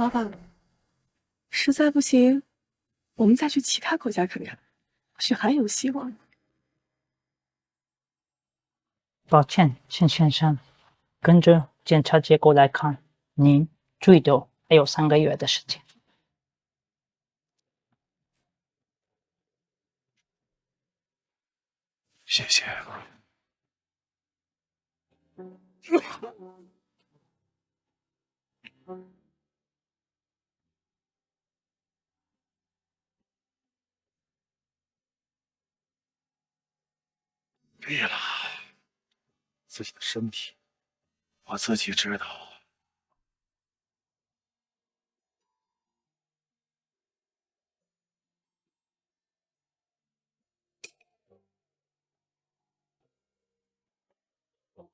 老板，实在不行，我们再去其他国家看看，或许还有希望。抱歉，钱先生，跟着检查结果来看，您最多还有3个月的时间。谢谢。对了，自己的身体，我自己知道。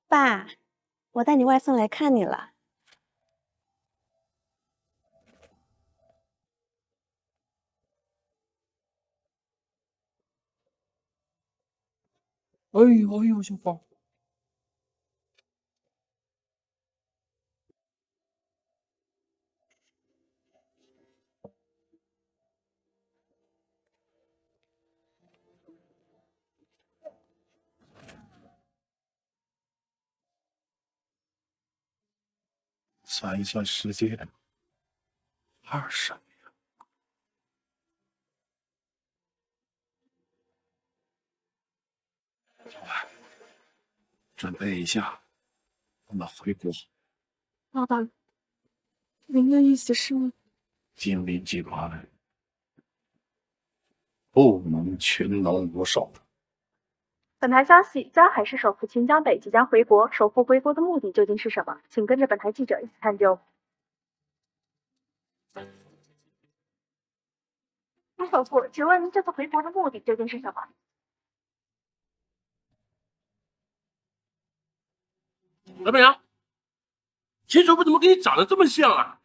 爸，我带你外孙来看你了。哎呦，小宝，算一算时间，20年。准备一下，我们回国。老板，您的意思是？金陵集团不能群龙无首。本台消息，江海市首富秦江北即将回国，首富回国的目的究竟是什么？请跟着本台记者一起探究。金首富，请问您这次回国的目的究竟是什么？老板娘，秦首富怎么跟你长得这么像啊？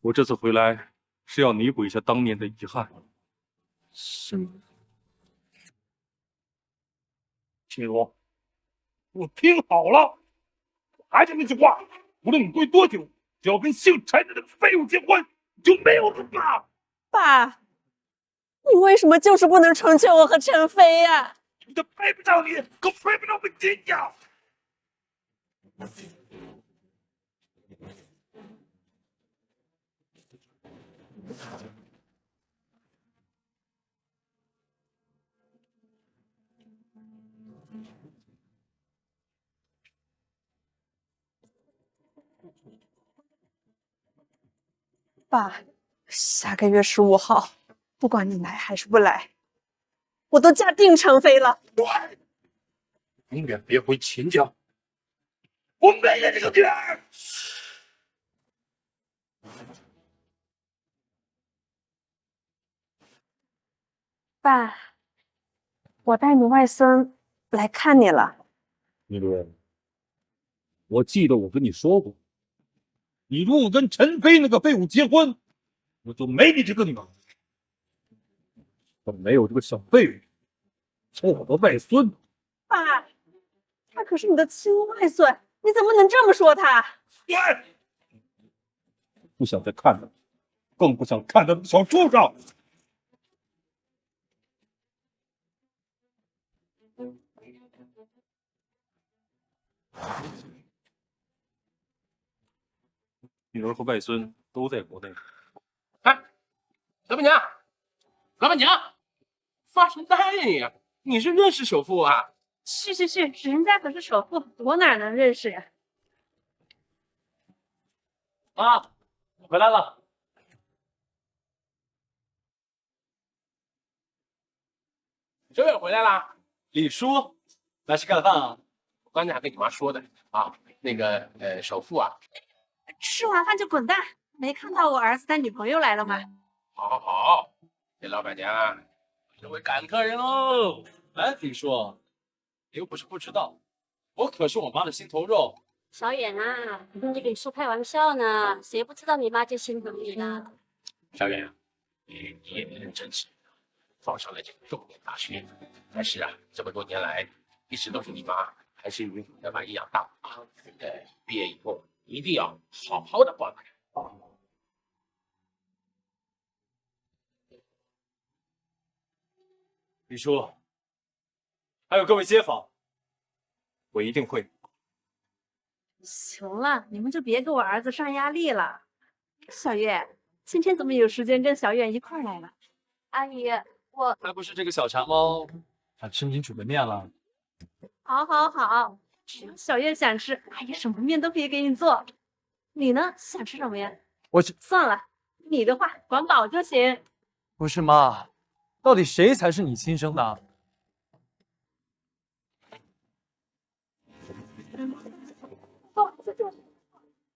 我这次回来是要弥补一下当年的遗憾。什么？秦荣，我听好了，还是那句话，无论你跪多久，只要跟姓陈的那个废物结婚，你就没有了爸。爸，你为什么就是不能成全我和陈飞呀？你都配不上你，可配不上我们金家。爸，下个月15号，不管你来还是不来，我都嫁定陈飞了。永远别回秦家，我没了这个女儿。爸，我带你外孙来看你了。米伦，我记得我跟你说过，你如果跟陈飞那个废物结婚，我就没你这个女儿。可没有这个小废物做我的外孙。爸，他可是你的亲外孙，你怎么能这么说他？对，不想再看他，更不想看他的小畜生。女儿和外孙都在国内。哎，老板娘，老板娘，发什么呆呀你？你是认识首富啊？是，人家可是首富，我哪能认识呀？啊，回来了。周远回来啦？李叔，来吃干饭啊？我刚才还跟你妈说的啊，那个首富啊，吃完饭就滚蛋！没看到我儿子带女朋友来了吗？好，这老板娘啊，这位赶客人喽。哎，李叔，你又不是不知道，我可是我妈的心头肉。小远啊，你李叔开玩笑呢，谁不知道你妈就心疼你了？小远啊，你也认真些，考上了这个重点大学，但是啊，这么多年来一直都是你妈还是你要把你养大啊。毕业以后一定要好好的报答她。李叔，还有各位街坊，我一定会。行了，你们就别给我儿子上压力了。小月，今天怎么有时间跟小月一块儿来了？阿姨，我还不是这个小馋猫想吃您煮的面了。好，好，好，只要小月想吃，阿姨什么面都可以给你做。你呢，想吃什么呀？我是算了，你的话管饱就行。不是妈？到底谁才是你亲生的？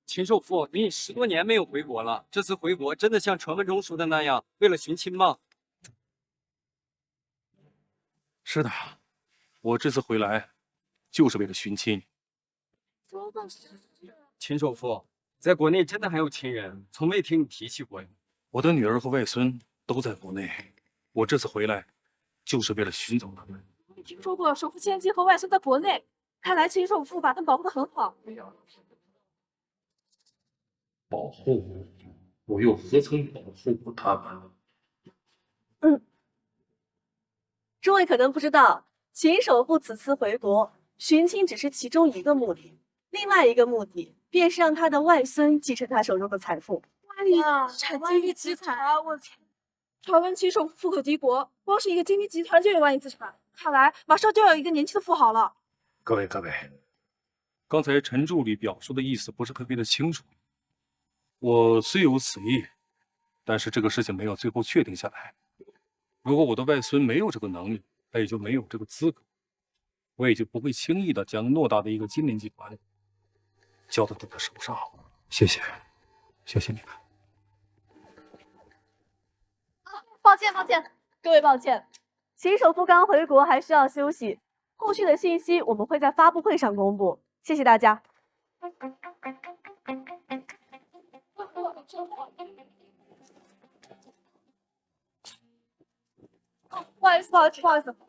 秦寿父，你已10多年没有回国了，这次回国真的像传闻中说的那样，为了寻亲吗？是的，我这次回来就是为了寻亲。秦首富，在国内真的还有亲人，从未听你提起过呀。我的女儿和外孙都在国内，我这次回来就是为了寻找他们。没听说过首富千金和外孙在国内，看来秦首富把他们保护得很好。保护我又何曾保护过他们？诸位可能不知道，秦首富此次回国寻亲只是其中一个目的，另外一个目的便是让他的外孙继承他手中的财富。万里产经济集团啊！我天，传闻秦首富富可敌国，光是一个经济集团就有万亿资产，看来马上就要有一个年轻的富豪了。各位，刚才陈助理表述的意思不是特别的清楚。我虽有此意，但是这个事情没有最后确定下来。如果我的外孙没有这个能力，他也就没有这个资格，我也就不会轻易的将偌大的一个金陵集团交到他的手上。谢谢你们。抱歉，各位抱歉，秦首富刚回国还需要休息，后续的信息我们会在发布会上公布。谢谢大家。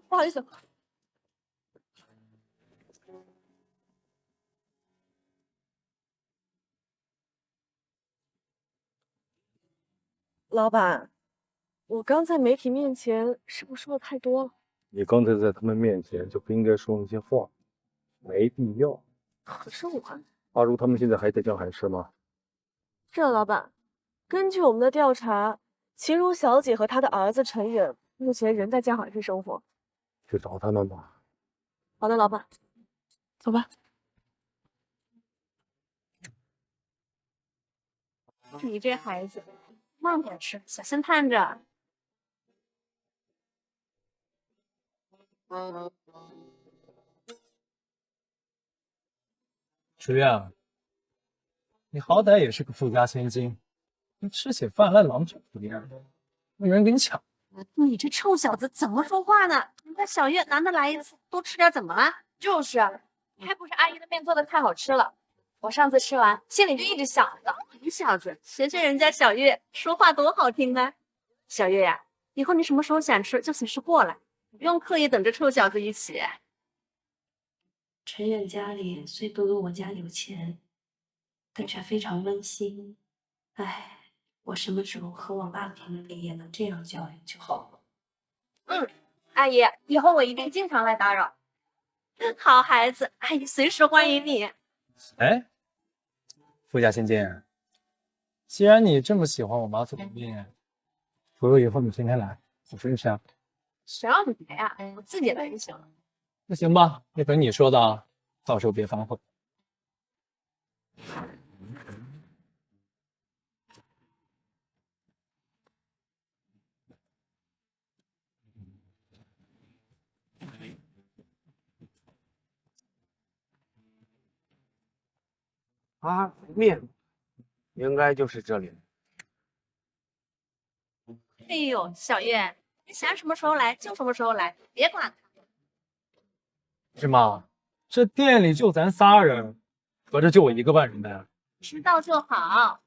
不好意思。老板，我刚在媒体面前是不是说的太多了？你刚才在他们面前就不应该说那些话，没必要。可是我……阿如他们现在还在江海市吗？是的，老板。根据我们的调查，秦如小姐和她的儿子陈远目前仍在江海市生活。去找他们吧。好的，老板，走吧。你这孩子，慢点吃，小心烫着。楚月，你好歹也是个富家千金，你吃起饭来狼狈不样的，没人给你抢。你这臭小子怎么说话呢？人家小月难得来一次，多吃点怎么了？就是啊，还不是阿姨的面做的太好吃了。我上次吃完，心里就一直想着，你小子学学人家小月说话多好听啊！小月呀，以后你什么时候想吃就随时过来，不用刻意等着臭小子一起。陈远家里虽不如我家有钱，但却非常温馨。唉。我什么时候和我爸平辈也能这样教育就好了。阿姨，以后我一定经常来打扰。好孩子，阿姨随时欢迎你。哎，富家千金，既然你这么喜欢我妈做的面，不如以后你天天来，我分享。谁让你来呀？我自己来就行了。那行吧，那等你说的，到时候别反悔。面应该就是这里。哎呦，小月，你想什么时候来就什么时候来，别管他。是吗？这店里就咱仨人，合着就我一个外人呗？知道就好。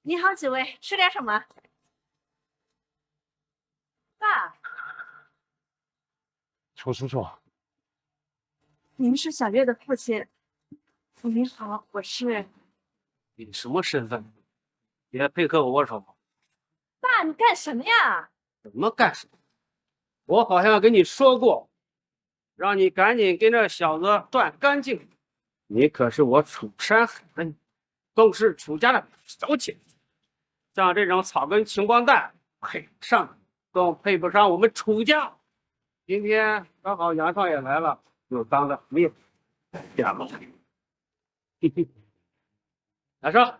你好，几位，吃点什么？爸，楚叔叔，您是小月的父亲，你好，我是。你什么身份？别配合我握手。爸，你干什么呀？怎么干什么？我好像跟你说过，让你赶紧跟这小子断干净。你可是我楚山海的，更是楚家的小姐。像这种草根穷光蛋，配不上，更配不上我们楚家。今天刚好杨少爷来了，就当着面见了。嘿嘿，来上。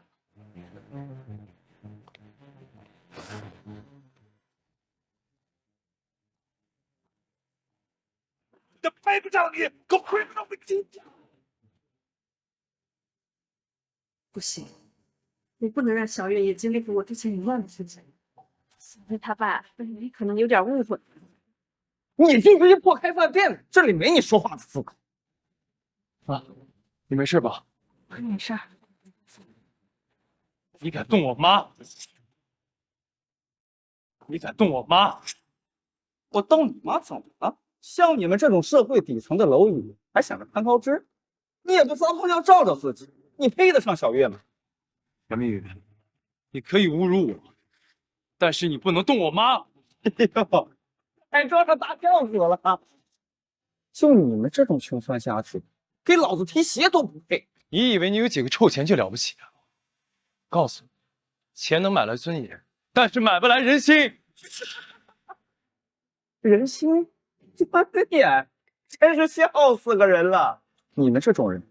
这配不上你，可配不上我们秦家。不行，你不能让小月也经历过我之前淫乱的事情。小月他爸对你可能有点误会。你这是一破开饭店的，这里没你说话的资格。啊，你没事吧？没事。你敢动我妈？你敢动我妈？我动你妈怎么了？像你们这种社会底层的蝼蚁，还想着攀高枝？你也不撒泡尿照照自己，你配得上小月吗？杨明宇，你可以侮辱我，但是你不能动我妈。哎呦，还装上大孝子了！就你们这种穷酸家庭，给老子提鞋都不配。你以为你有几个臭钱就了不起啊？告诉你，钱能买来尊严，但是买不来人心。人心？我的天，真是笑死个人了！你们这种人，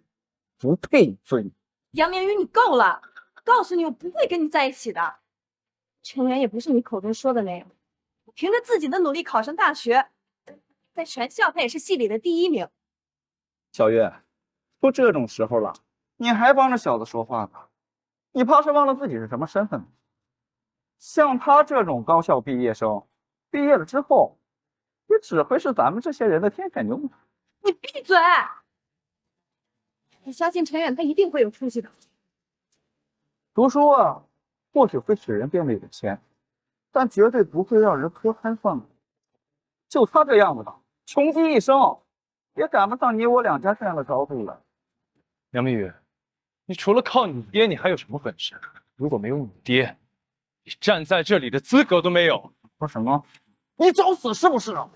不配你尊严。杨明宇，你够了！告诉你，我不会跟你在一起的。陈远也不是你口中说的那样，凭着自己的努力考上大学，在全校他也是系里的第1名。小月，都这种时候了，你还帮着小子说话呢？你怕是忘了自己是什么身份吗？像他这种高校毕业生，毕业了之后，也只会是咱们这些人的天选牛马。你闭嘴！我相信陈远他一定会有出息的。读书啊，或许会使人变得有钱，但绝对不会让人脱胎换骨。就他这样子的，穷极一生，也赶不上你我两家这样的高度了。杨明宇，你除了靠你爹，你还有什么本事？如果没有你爹，你站在这里的资格都没有。说什么？你找死是不是啊？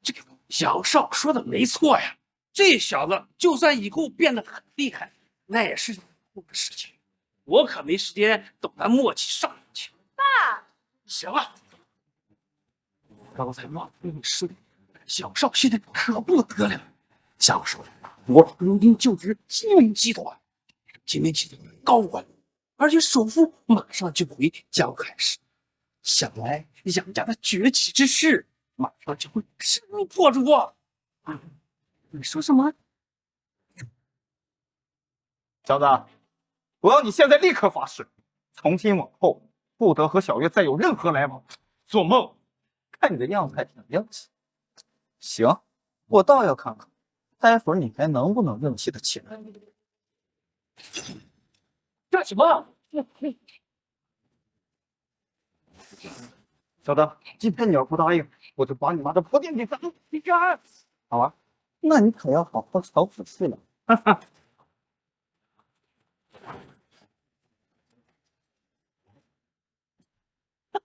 这个杨少说的没错呀，这小子就算以后变得很厉害，那也是以后的事情。我可没时间等他默契上去。爸，行了，刚才忘了跟你说，杨少现在可不得了。杨少，我如今就职金明集团，金明集团高管，而且首富马上就回江海市。想来杨家的崛起之势，马上就会势如破竹啊！你说什么？小子，我要你现在立刻发誓，从今往后不得和小月再有任何来往。做梦！看你的样子还挺硬气。行，我倒要看看，待会儿你还能不能硬气的起来。干什么？小子，今天你要不答应，我就把你妈的铺垫给砸了。你敢？好啊，那你可要好好瞧仔细了。哈哈。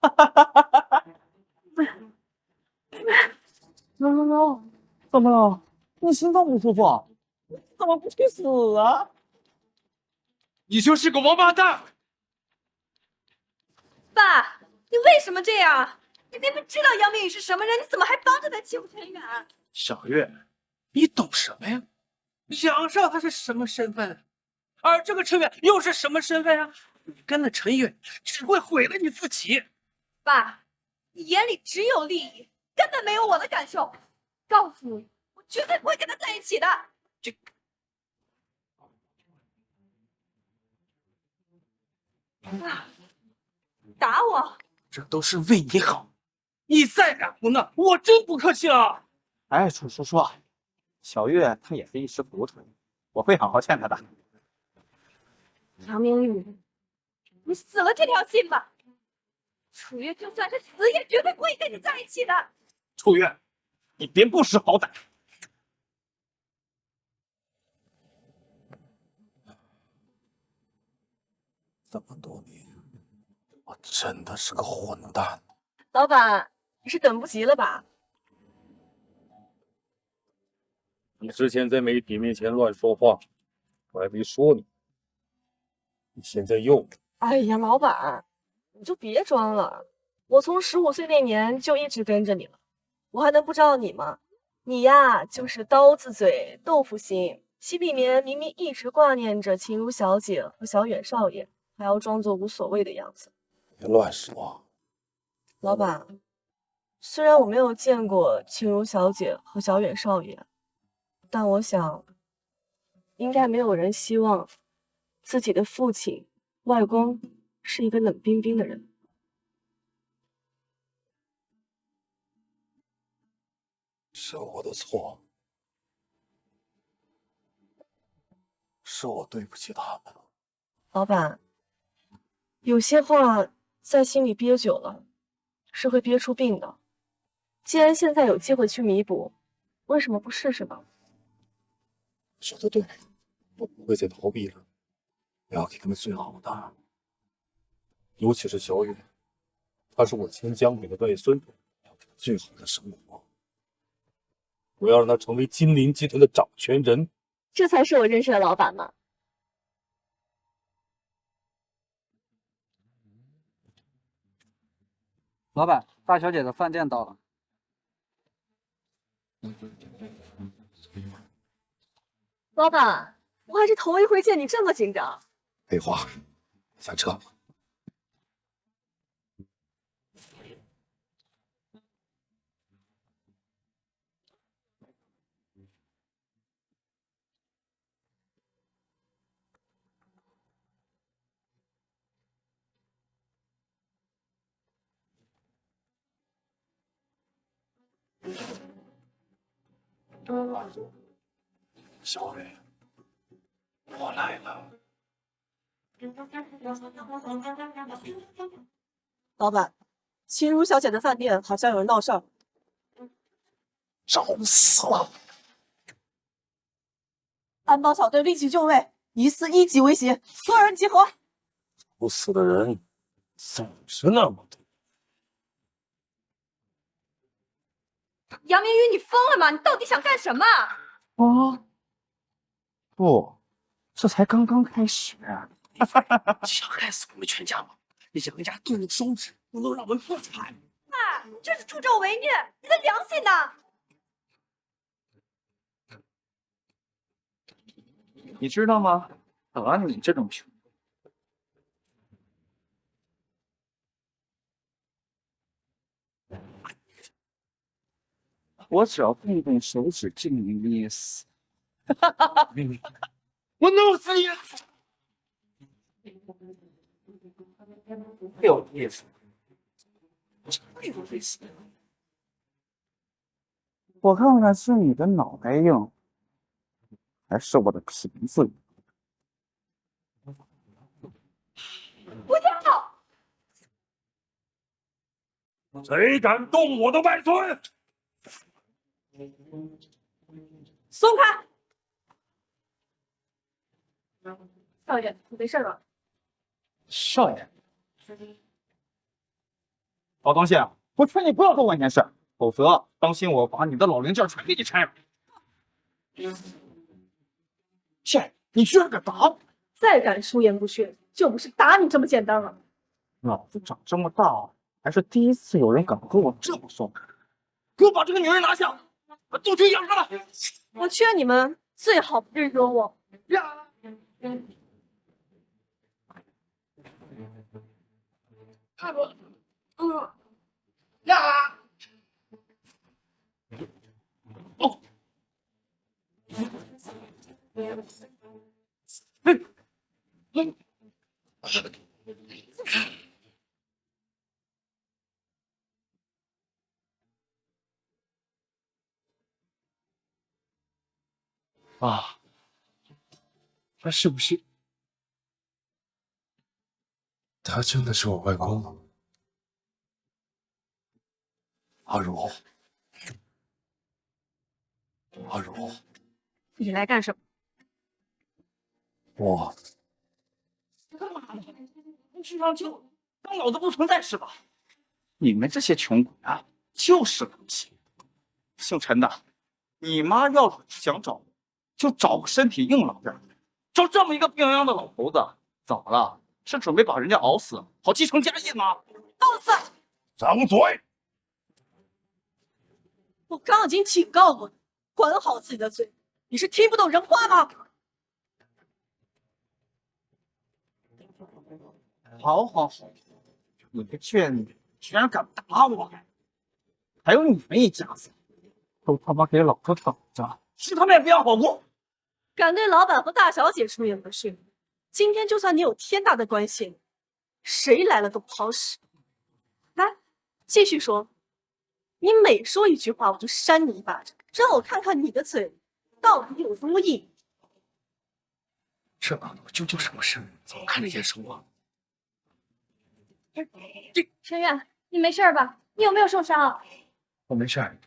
哈哈哈哈哈！喏，怎么了？你心脏不舒服啊？怎么不去死啊？你就是个王八蛋！爸，你为什么这样？你明明知道杨明宇是什么人，你怎么还帮着他欺负陈远？小月，你懂什么呀？杨少他是什么身份？而这个陈远又是什么身份啊？你跟了陈远，只会毁了你自己。爸，你眼里只有利益，根本没有我的感受。告诉你，我绝对不会跟他在一起的。啊！打我！这都是为你好，你再敢胡闹，我真不客气了。哎，楚叔叔，小月她也是一时糊涂，我会好好劝她的。杨明宇，你死了这条心吧！楚月就算是死，也绝对不会跟你在一起的。楚月，你别不识好歹！这么多年，我真的是个混蛋。老板，你是等不及了吧？你之前在媒体面前乱说话，我还没说你，你现在又……哎呀，老板，你就别装了。我从15岁那年就一直跟着你了，我还能不知道你吗？你呀，就是刀子嘴豆腐心，心里面明明一直挂念着秦如小姐和小远少爷，还要装作无所谓的样子。别乱说。老板，虽然我没有见过秦如小姐和小远少爷，但我想，应该没有人希望自己的父亲、外公是一个冷冰冰的人。是我的错，是我对不起他们。老板，有些话在心里憋久了，是会憋出病的。既然现在有机会去弥补，为什么不试试呢？说的对，我不会再逃避了。我要给他们最好的，尤其是小雨，他是我秦江北的外孙，我要给他最好的生活。我要让他成为金陵集团的掌权人。这才是我认识的老板嘛。老板，大小姐的饭店到了。老板，我还是头一回见你这么紧张。废话，下车。小蕊，我来了。老板，秦如小姐的饭店好像有人闹事儿。找死了！安保小队立即就位，疑似1级威胁，所有人集合。不死的人总是那么多。杨明宇，你疯了吗？你到底想干什么？哦，不，这才刚刚开始。你想害死我们全家吗？你杨家动用手指，不能让我们破产。爸，你这是助纣为虐，你的良心呢？你知道吗？得你这种穷，我只要动动手指就能捏死。我弄死你！有意思，真有意思。我看看是你的脑袋硬，还是我的皮子硬？不要！谁敢动我的外孙？松开！少爷，你没事吧？少爷，好东西，我劝你不要多管闲事，否则当心我把你的老零件全给你拆了。切，你居然敢打我！再敢出言不逊，就不是打你这么简单了。老子长这么大，还是第一次有人敢跟我这么说。给我把这个女人拿下，把杜鹃养上来。我劝你们最好不是惹我。呀！呀！哦！啊，他是不是？他真的是我外公。阿如，阿如，你来干什么？我干嘛呢？世上就当老子不存在是吧？你们这些穷鬼啊，就是恶心。姓陈的，你妈要是想找，就找个身体硬朗点的。就这么一个病殃的老头子，怎么了？是准备把人家熬死，好继承家业吗？放肆！张嘴！我刚已经警告过你，管好自己的嘴。你是听不懂人话吗？好，你个贱女，居然敢打我！还有你们一家子，都他妈给老子等着，是他们也不要好过！敢对老板和大小姐出言不逊，今天就算你有天大的关系，谁来了都不好使。来，继续说。你每说一句话，我就扇你一巴掌，让我看看你的嘴到底有多硬。这老头究竟什么事？怎么看着眼熟啊？陈远，你没事吧？你有没有受伤？我没事儿，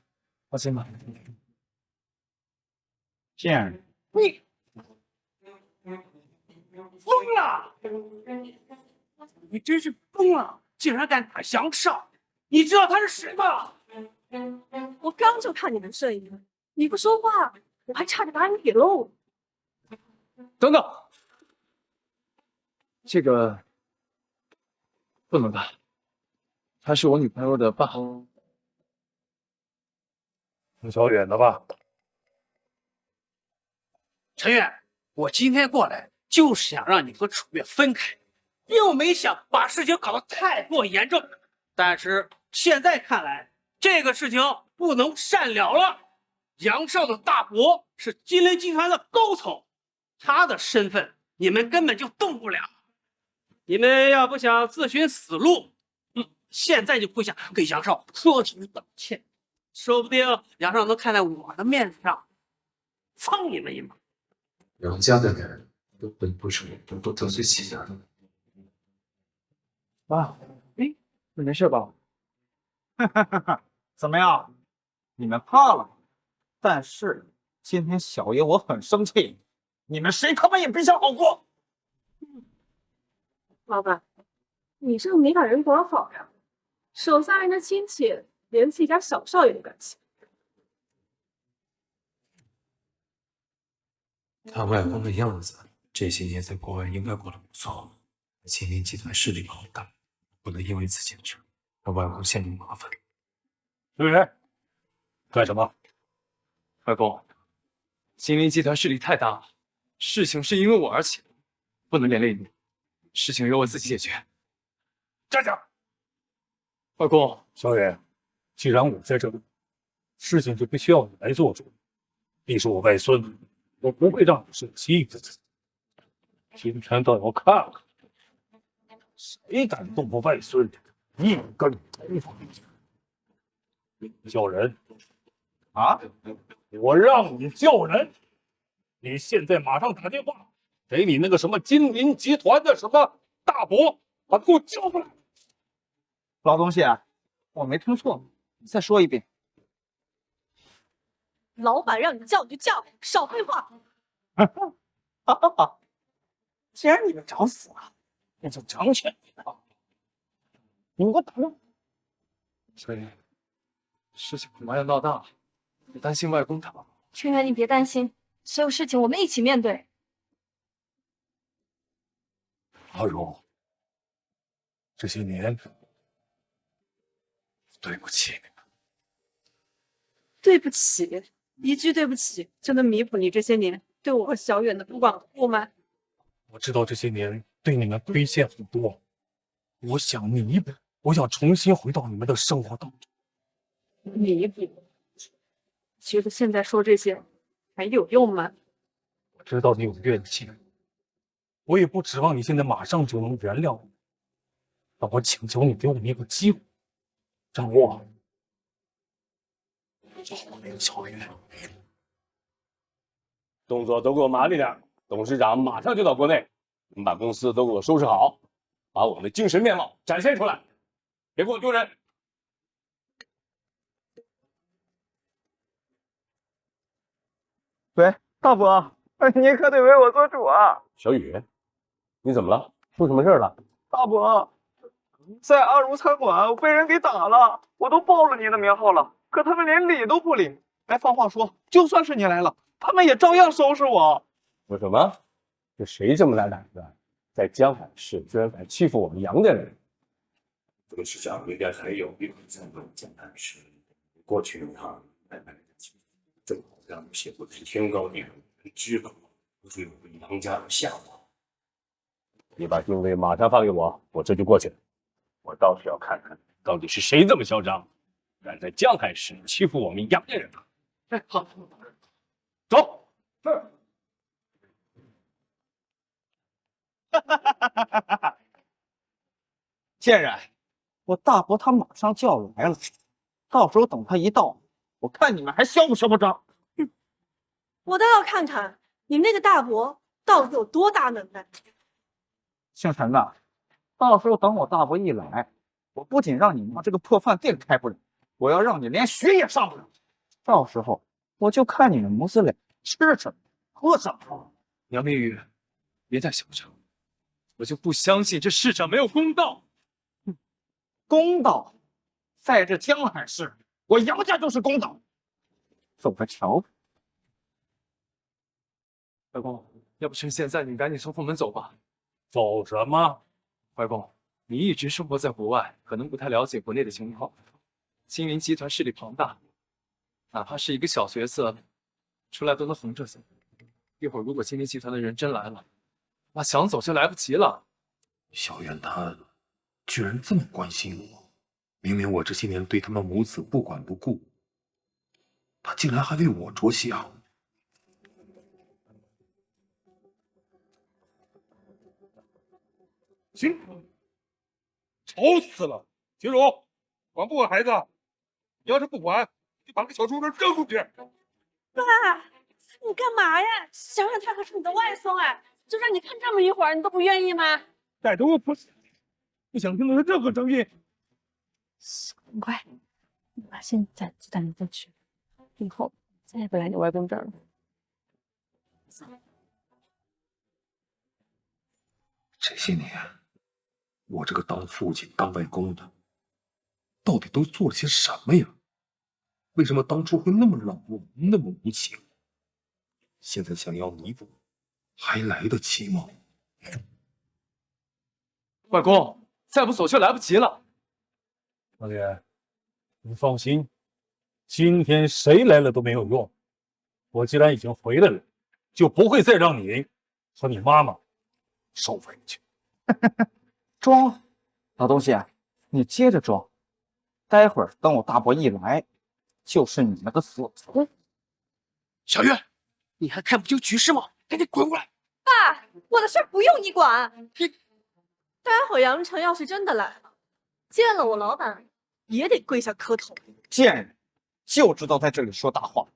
放心吧。这样，你疯了！你真是疯了！竟然敢打杨少！你知道他是谁吗？我刚就看你们顺眼，你不说话，我还差点把你给漏了。等等，这个不能干，他是我女朋友的爸。是小远的吧？陈远，我今天过来就是想让你和楚月分开，并没想把事情搞得太过严重。但是现在看来，这个事情不能善了了。杨少的大伯是金陵集团的高层，他的身份你们根本就动不了。你们要不想自寻死路，现在就跪下给杨少磕头道歉，说不定杨少能看在我的面子上蹭你们一把。杨家的人根本不是我能够得罪起的。爸，你没事吧？怎么样？你们怕了？但是今天小爷我很生气，你们谁他妈也别想好过！老板，你这个没把人管好呀！手下人的亲戚，连自己家小少爷都敢欺。看外公的样子，这些年在国外应该过得不错。金陵集团势力庞大，不能因为自己的事让外公陷入麻烦。是谁？干什么？外公，金陵集团势力太大了，事情是因为我而起，不能连累你。事情由我自己解决。站住！外公，小远，既然我在这里，事情就必须要你来做主。你是我外孙，我不会让你受欺负的。今天倒要看看，谁敢动我外孙，一根头发！叫人啊！我让你叫人！你现在马上打电话给你那个什么金陵集团的什么大伯，把他给我叫过来！老东西，我没听错，你再说一遍。老板让你叫你就叫，少废话。哈哈哈！既然你们找死了，那就成全你们吧。你们给我打住！所以事情恐怕要闹大了，我担心外公他。陈远，你别担心，所有事情我们一起面对。阿荣，这些年对不起你们。对不起，一句对不起就能弥补你这些年对我和小远的不管和不满。我知道这些年对你们亏欠很多，我想弥补，我想重新回到你们的生活当中。弥补？觉得现在说这些还有用吗？我知道你有怨气，我也不指望你现在马上就能原谅我，但我请求你给我们一个机会，让我找回那个小月。动作都给我麻利点，董事长马上就到国内，你们把公司都给我收拾好，把我们的精神面貌展现出来，别给我丢人。喂，大伯，你可得为我做主啊！小雨，你怎么了？出什么事了？大伯，在阿如餐馆，我被人给打了，我都报了你的名号了，可他们连理都不理。哎，放话说，就算是你来了，他们也照样收拾我。说什么？这谁这么大胆子，在江海市居然敢欺负我们杨家人？这个世上应该还有一种在江南市过去的他来买的钱，正好让那些不知天高地厚的人知道，最后杨家的下场。你把定位马上发给我，我这就过去。我倒是要看看到底是谁这么嚣张，敢在江海市欺负我们杨家人。哎，好，走。是。贱人，我大伯他马上就要来了，到时候等他一到，我看你们还嚣不嚣张？我倒要看看你那个大伯到底有多大能耐。姓陈的，到时候等我大伯一来，我不仅让你妈这个破饭店开不了，我要让你连学也上不了。到时候我就看你们母子俩吃什么喝什么。杨明宇，别再嚣张，我就不相信这世上没有公道。公道，在这江海市，我杨家就是公道。走着瞧。外公，要不趁现在你赶紧从后门走吧。走什么？外公，你一直生活在国外，可能不太了解国内的情况。金陵集团势力庞大，哪怕是一个小角色，出来都能横着走。一会儿如果金陵集团的人真来了，那想走就来不及了。小远他居然这么关心我，明明我这些年对他们母子不管不顾，他竟然还为我着想。行，吵死了！秦茹，管不管孩子？你要是不管，就把那个小猪人扔出去！爸，你干嘛呀？小远他可是你的外孙哎，就让你看这么一会儿，你都不愿意吗？带着我不想听到他任何声音。很快，你把现在就带你过去，以后再也不来你外公这儿了。这些年，我这个当父亲、当外公的，到底都做了些什么呀？为什么当初会那么冷漠、那么无情？现在想要弥补，还来得及吗？外公，再不走就来不及了。老弟，你放心，今天谁来了都没有用。我既然已经回来了，就不会再让你和你妈妈受委屈。装，老东西，你接着装，待会儿等我大伯一来，就是你们的死存。小月，你还看不清局势吗？赶紧滚过来！爸，我的事不用你管。待会杨晨要是真的来了，见了我老板也得跪下磕头。贱人，就知道在这里说大话。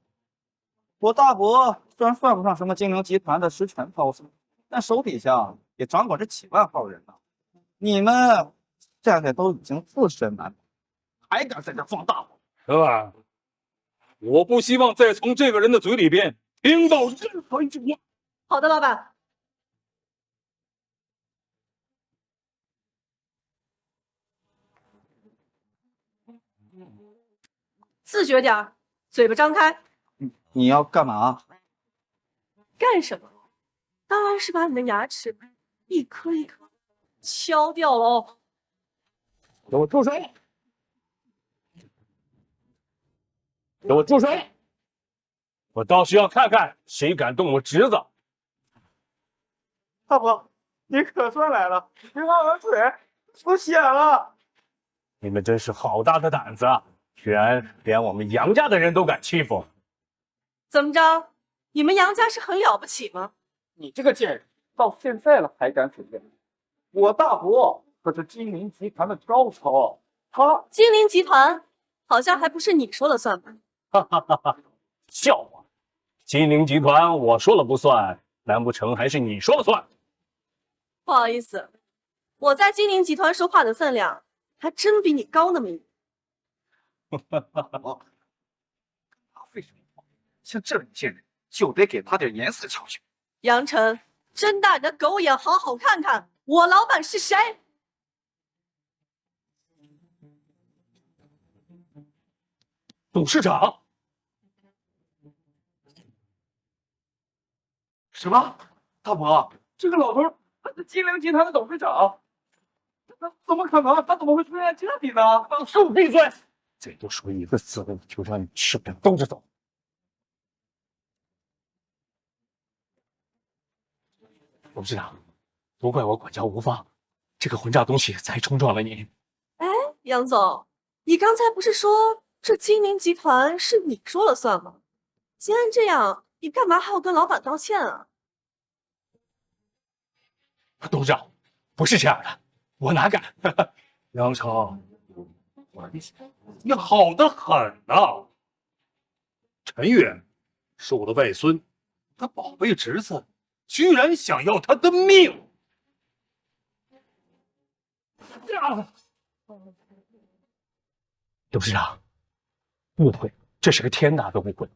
我大伯虽然算不上什么金陵集团的实权高手，但手底下也掌管着几万号人呢。你们现在都已经自身难保，还敢在这放大话？老板，我不希望再从这个人的嘴里边听到任何一句话。好的，老板。自觉点儿，嘴巴张开。你要干嘛？干什么？当然是把你的牙齿一颗一颗敲掉喽！给我住手！给我住手！我倒是要看看谁敢动我侄子！大伯，你可算来了！你看我腿出血了！你们真是好大的胆子啊！居然连我们杨家的人都敢欺负！怎么着？你们杨家是很了不起吗？你这个贱人，到现在了还敢否认？我大伯可是金陵集团的高层，他金陵集团好像还不是你说了算吧？哈哈哈哈！笑话！金陵集团我说了不算，难不成还是你说了算？不好意思，我在金陵集团说话的分量还真比你高那么一点。废什么话？像这种贱人就得给他点颜色瞧瞧。杨晨，睁大你的狗眼，好好看看我老板是谁！董事长？什么？大伯，这个老头他是金陵集团的董事长，他怎么可能？他怎么会出现在这里呢？给我闭嘴！再多说一个字，我就让你吃不了兜着走。董事长，都怪我管教无方，这个混账东西才冲撞了您。哎，杨总，你刚才不是说这金陵集团是你说了算吗？既然这样，你干嘛还要跟老板道歉啊？董事长，不是这样的，我哪敢？杨成，你好的很呐！陈远是我的外孙，他宝贝侄子居然想要他的命！董事长，误会，这是个天大的误会。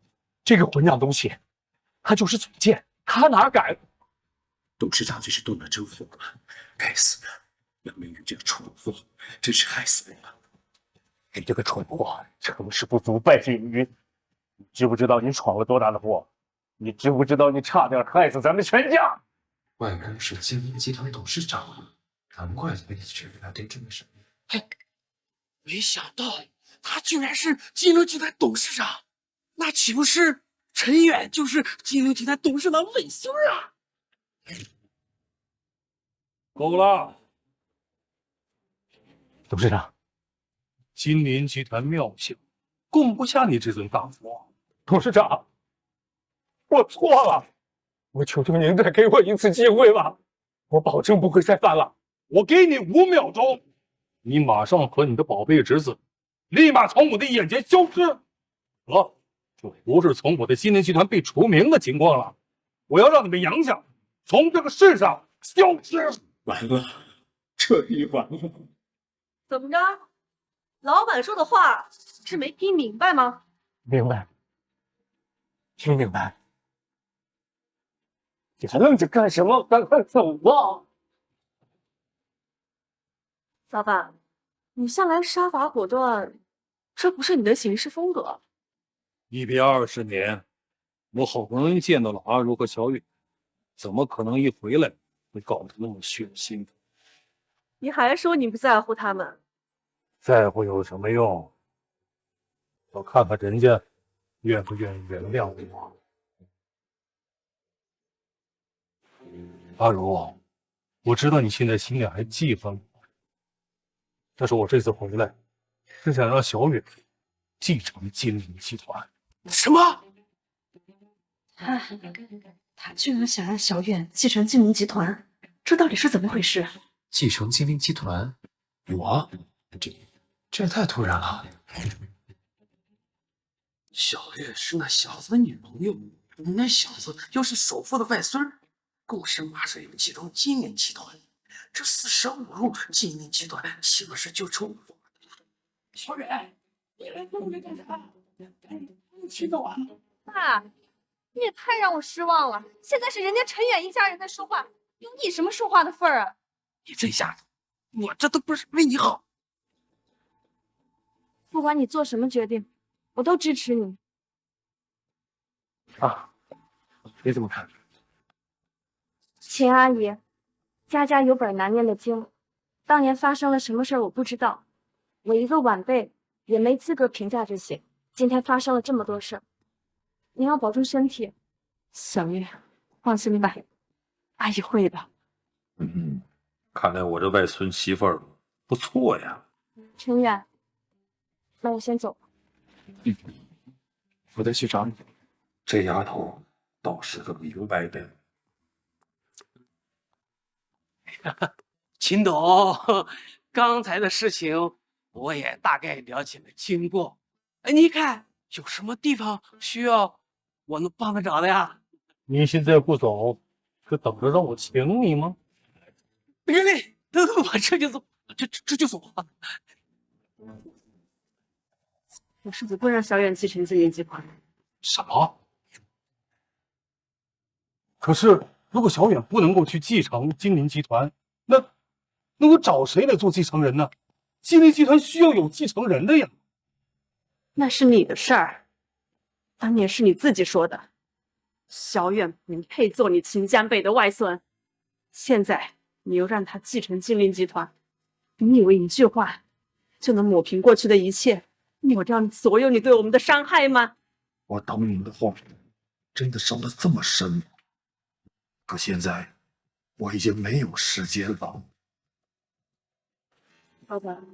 这个混账东西，他就是嘴贱，他哪敢？董事长真是动了真火了，该死的，让命运这个蠢货，真是害死我了！你这个蠢货，成事不足败事有余。你知不知道你闯了多大的祸？你知不知道你差点害死咱们全家？外公是金陵集团董事长，难怪他一直对他对这么什么。没想到他居然是金陵集团董事长，那岂不是陈远就是金陵集团董事长尾孙啊？够了，董事长，金陵集团庙小，供不下你这尊大佛。董事长，我错了，我求求您再给我一次机会吧，我保证不会再犯了。我给你5秒钟，你马上和你的宝贝侄子立马从我的眼前消失，就不是从我的金陵集团被除名的情况了。我要让你们杨家从这个世上消失。完了，彻底完了。怎么着？老板说的话是没听明白吗？明白，听明白。你还愣着干什么？赶快走吧！老板，你向来杀伐果断，这不是你的行事风格。一别20年，我好不容易见到了阿如和小雨，怎么可能一回来会搞得那么血腥？你还说你不在乎他们？在乎有什么用？我看看人家愿不愿意原谅我。阿如，我知道你现在心里还记恨我，但是我这次回来是想让小雨继承金陵集团。什么？他居然想让小远继承金陵集团，这到底是怎么回事？继承金陵集团？我？这也太突然了。小月是那小子的女朋友，那小子又是首富的外孙，共生马上又继承金陵集团，这四舍五入，金陵集团岂不是就成我的了？小月，你来这里干啥？气得完了。爸，你也太让我失望了。现在是人家陈远一家人在说话，有你什么说话的份儿啊？你这下子，我这都不是为你好。不管你做什么决定，我都支持你。啊，你怎么看？秦阿姨，家家有本难念的经，当年发生了什么事儿我不知道，我一个晚辈也没资格评价这些。今天发生了这么多事儿，您要保重身体。小月，放心吧，阿姨会的。看来我这外孙媳妇儿不错呀。陈远，那我先走了。我再去找你。这丫头倒是个明白人。秦董，刚才的事情我也大概了解了经过。哎，你看有什么地方需要我能帮得着的呀？你现在不走，是等着让我请你吗？对，我这就走，这就走。我是不会让小远继承金陵集团。什么？可是如果小远不能够去继承金陵集团，那我找谁来做继承人呢？金陵集团需要有继承人的呀。那是你的事儿。当年是你自己说的，小远不配做你秦江北的外孙，现在你又让他继承金陵集团，你以为一句话就能抹平过去的一切，抹掉所有你对我们的伤害吗？我当年的话真的伤得这么深吗？可现在我已经没有时间了。老板，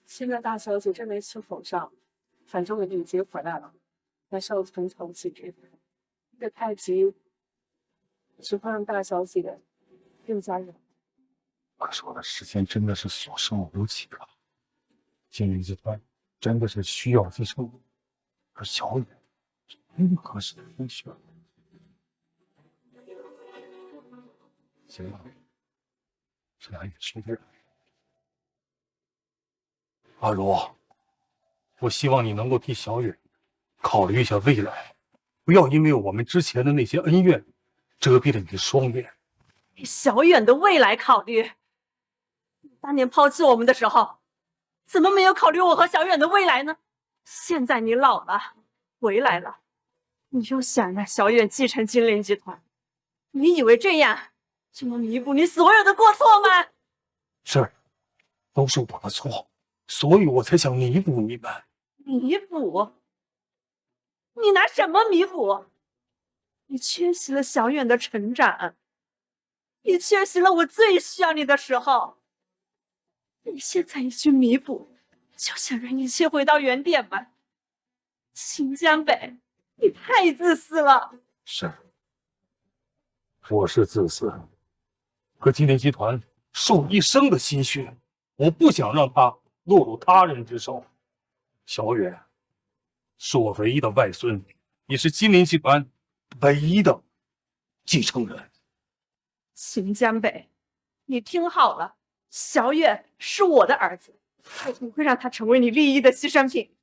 现在大小姐正没气头上，反正我已经回来了，还是要从长计议。这太急，只会让大小姐更加忍。可是我的时间真的是所剩无几了，金陵集团真的是需要继承，而小远任何时间需要。行了，这俩也说不了。阿如，我希望你能够替小远考虑一下未来，不要因为我们之前的那些恩怨遮蔽了你的双眼。为小远的未来考虑。你当年抛弃我们的时候，怎么没有考虑我和小远的未来呢？现在你老了，回来了，你又想让小远继承金陵集团，你以为这样就能弥补你所有的过错吗？是，都是我的错，所以我才想弥补你们。弥补？你拿什么弥补？你缺席了小远的成长，你缺席了我最需要你的时候。你现在一句弥补，就想让一切回到原点吗？秦江北，你太自私了。是，我是自私，可金陵集团受一生的心血，我不想让它落入他人之手。小远是我唯一的外孙，也是金陵集团唯一的继承人。秦江北，你听好了，小远是我的儿子，我不会让他成为你利益的牺牲品。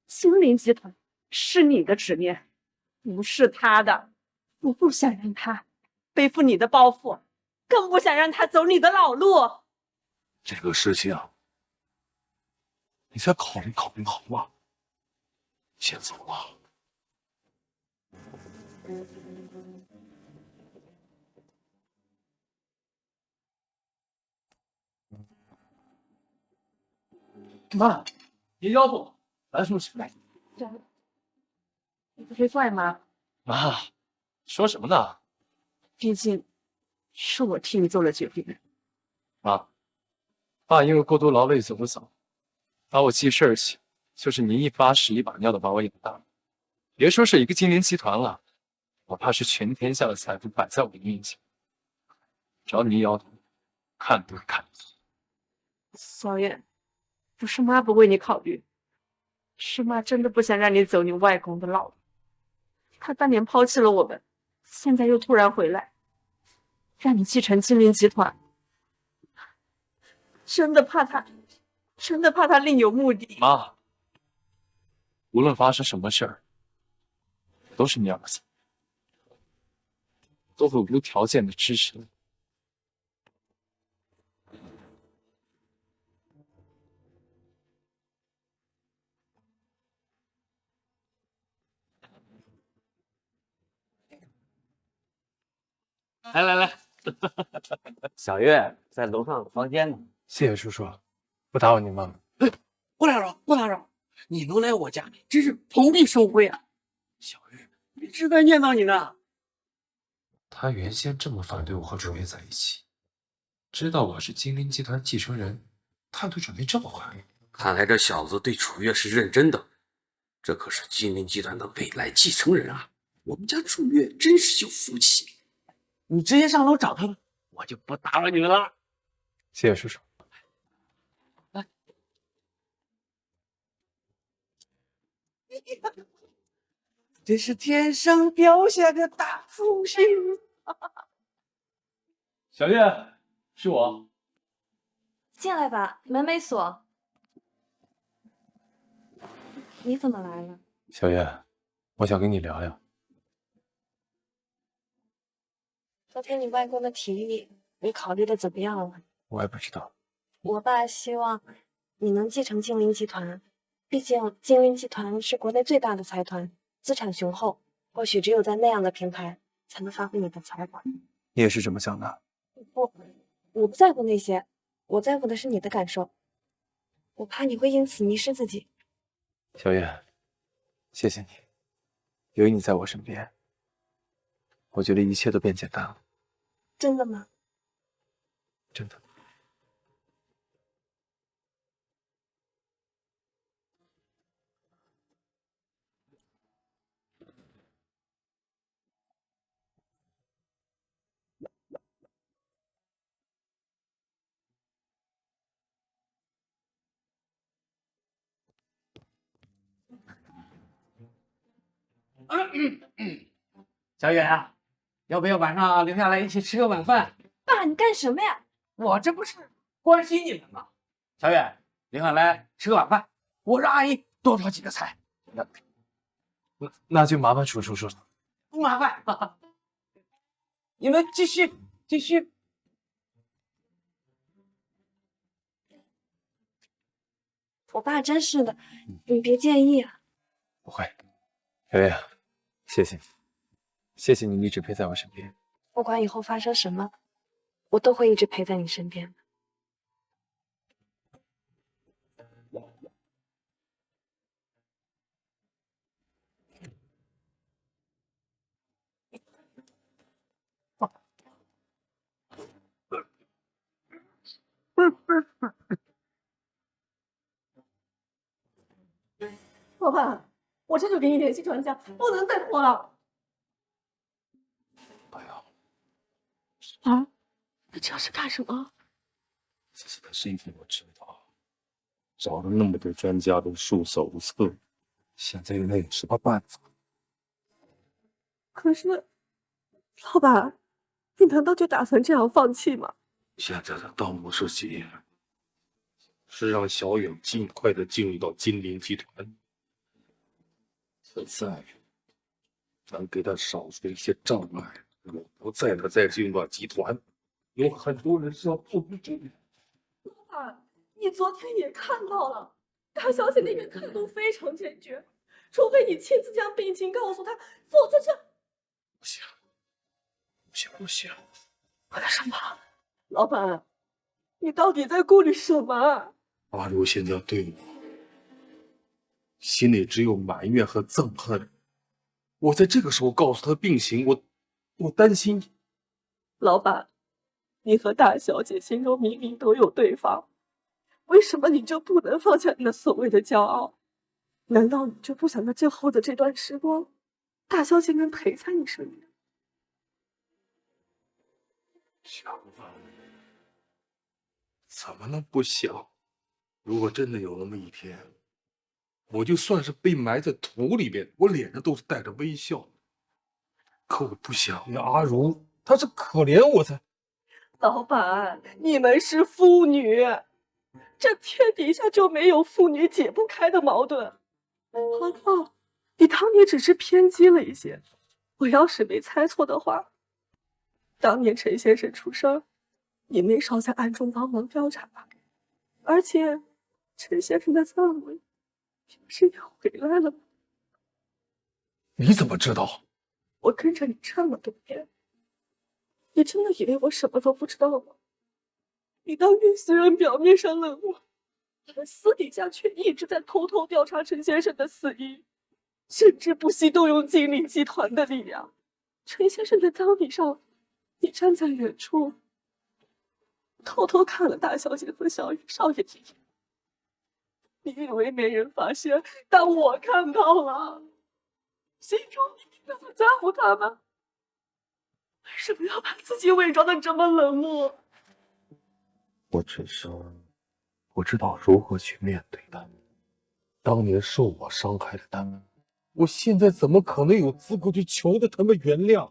金陵集团是你的执念，不是他的。我不想让他背负你的包袱，更不想让他走你的老路。这个事情，你再考虑考虑好吗？先走吧。妈，别吆喝，来什么事？来，你不会怪吗？妈，说什么呢？毕竟是我替你做了决定。妈，爸因为过度劳累走得早，把我记事儿起，就是您一把屎一把尿的把我养大。别说是一个金陵集团了，我怕是全天下的财富摆在我的面前，只要你摇头，看都是看。小远，不是妈不为你考虑，是妈真的不想让你走你外公的老路。他当年抛弃了我们，现在又突然回来，让你继承金陵集团，真的怕他另有目的。妈，无论发生什么事儿，我都是你儿子，都会无条件的支持你。来来来，小月在楼上房间呢。谢谢叔叔，不打扰您妈妈。不打扰，不打扰。你能来我家，真是蓬荜生辉啊！小玉，一直在念叨你呢。他原先这么反对我和楚月在一起，知道我是金陵集团继承人，态度转变这么快。看来这小子对楚月是认真的，这可是金陵集团的未来继承人啊！我们家楚月真是有福气。你直接上楼找他吧，我就不打扰你们了。谢谢叔叔。来，这是天上掉下的大福星。小月，是我。进来吧，门没锁。你怎么来了？小月，我想跟你聊聊。昨天你外公的提议，你考虑的怎么样了？我也不知道。我爸希望你能继承金陵集团，毕竟金陵集团是国内最大的财团，资产雄厚，或许只有在那样的平台才能发挥你的才华。你也是这么想的？不，我不在乎那些，我在乎的是你的感受。我怕你会因此迷失自己。小月，谢谢你，有你在我身边，我觉得一切都变简单了。真的吗？真的。小远啊，要不要晚上留下来一起吃个晚饭？爸，你干什么呀？我这不是关心你们吗？小远，留下来吃个晚饭，我让阿姨多炒几个菜。那就麻烦楚叔叔了。不麻烦，哈哈。你们继续。我爸真是的，你别介意啊。不会，小月，谢谢你，谢谢你一直陪在我身边。不管以后发生什么，我都会一直陪在你身边的。老板，我这就给你联系专家，不能再拖了。啊，你这是干什么？仔细的身体我知道，找了那么多专家都束手无策，现在那有什么办法？可是，老板，你难道就打算这样放弃吗？现在的当务之急是让小远尽快的进入到金陵集团。现在咱给他少出一些障碍，如果不在他再进入到集团，有很多人是要付出这个。老板，你昨天也看到了，大小姐那边态度非常坚决，除非你亲自将病情告诉她，否则这……不行！为什么？老板，你到底在顾虑什么？阿如现在对我心里只有埋怨和憎恨。我在这个时候告诉他病情，我担心。老板，你和大小姐心中明明都有对方，为什么你就不能放下那所谓的骄傲？难道你就不想在最后的这段时光，大小姐能陪在你身边？想啊，怎么能不想？如果真的有那么一天，我就算是被埋在土里边，我脸上都是带着微笑。可我不想呀，阿如，她是可怜我才。老板，你们是父女，这天底下就没有父女解不开的矛盾。何况你当年只是偏激了一些，我要是没猜错的话，当年陈先生出事儿，你没少在暗中帮忙调查，而且陈先生的葬礼不是也回来了吗？你怎么知道？我跟着你这么多年，你真的以为我什么都不知道吗？你当年虽然表面上冷漠，但私底下却一直在偷偷调查陈先生的死因，甚至不惜动用金陵集团的力量。陈先生的葬礼上，你站在远处，偷偷看了大小姐和小雨少爷一眼。你以为没人发现，但我看到了，心中你那么在乎他们，为什么要把自己伪装的这么冷漠？我只是不知道如何去面对他们。当年受我伤害的他们，我现在怎么可能有资格去求得他们原谅？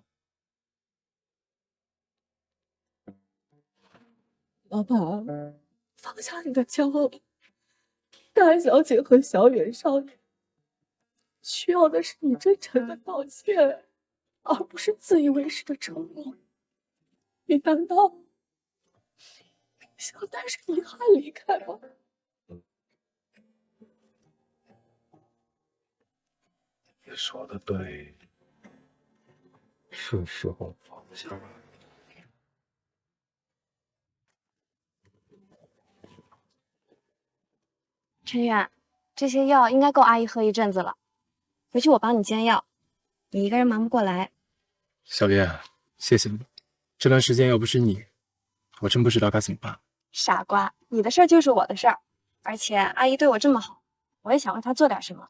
老板，放下你的骄傲吧。大小姐和小远少爷需要的是你真诚的道歉，而不是自以为是的承诺。你难道想带着遗憾离开吗？你说的对，是时候放下了。陈远，这些药应该够阿姨喝一阵子了。回去我帮你煎药，你一个人忙不过来。小月，谢谢你。这段时间要不是你，我真不知道该怎么办。傻瓜，你的事儿就是我的事儿，而且阿姨对我这么好，我也想为她做点什么。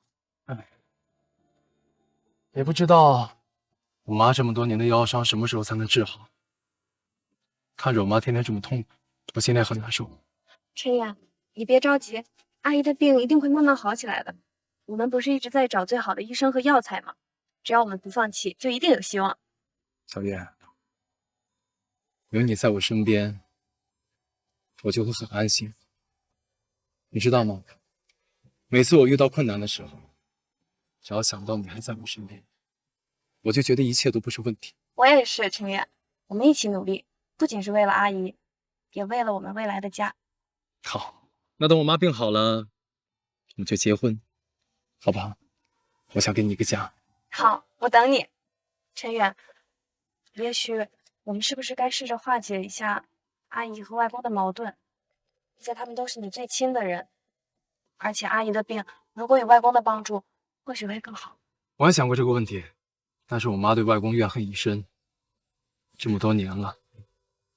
也不知道我妈这么多年的腰伤什么时候才能治好。看着我妈天天这么痛苦，我心里很难受。陈远，你别着急，阿姨的病一定会慢慢好起来的。我们不是一直在找最好的医生和药材吗？只要我们不放弃，就一定有希望。小月，有你在我身边，我就会很安心。你知道吗？每次我遇到困难的时候，只要想到你还在我身边，我就觉得一切都不是问题。我也是，陈远，我们一起努力，不仅是为了阿姨，也为了我们未来的家。好，那等我妈病好了，我们就结婚，好不好？我想给你一个家。好，我等你。陈远，也许我们是不是该试着化解一下阿姨和外公的矛盾？毕竟他们都是你最亲的人，而且阿姨的病如果有外公的帮助，或许会更好。我也想过这个问题，但是我妈对外公怨恨已深，这么多年了，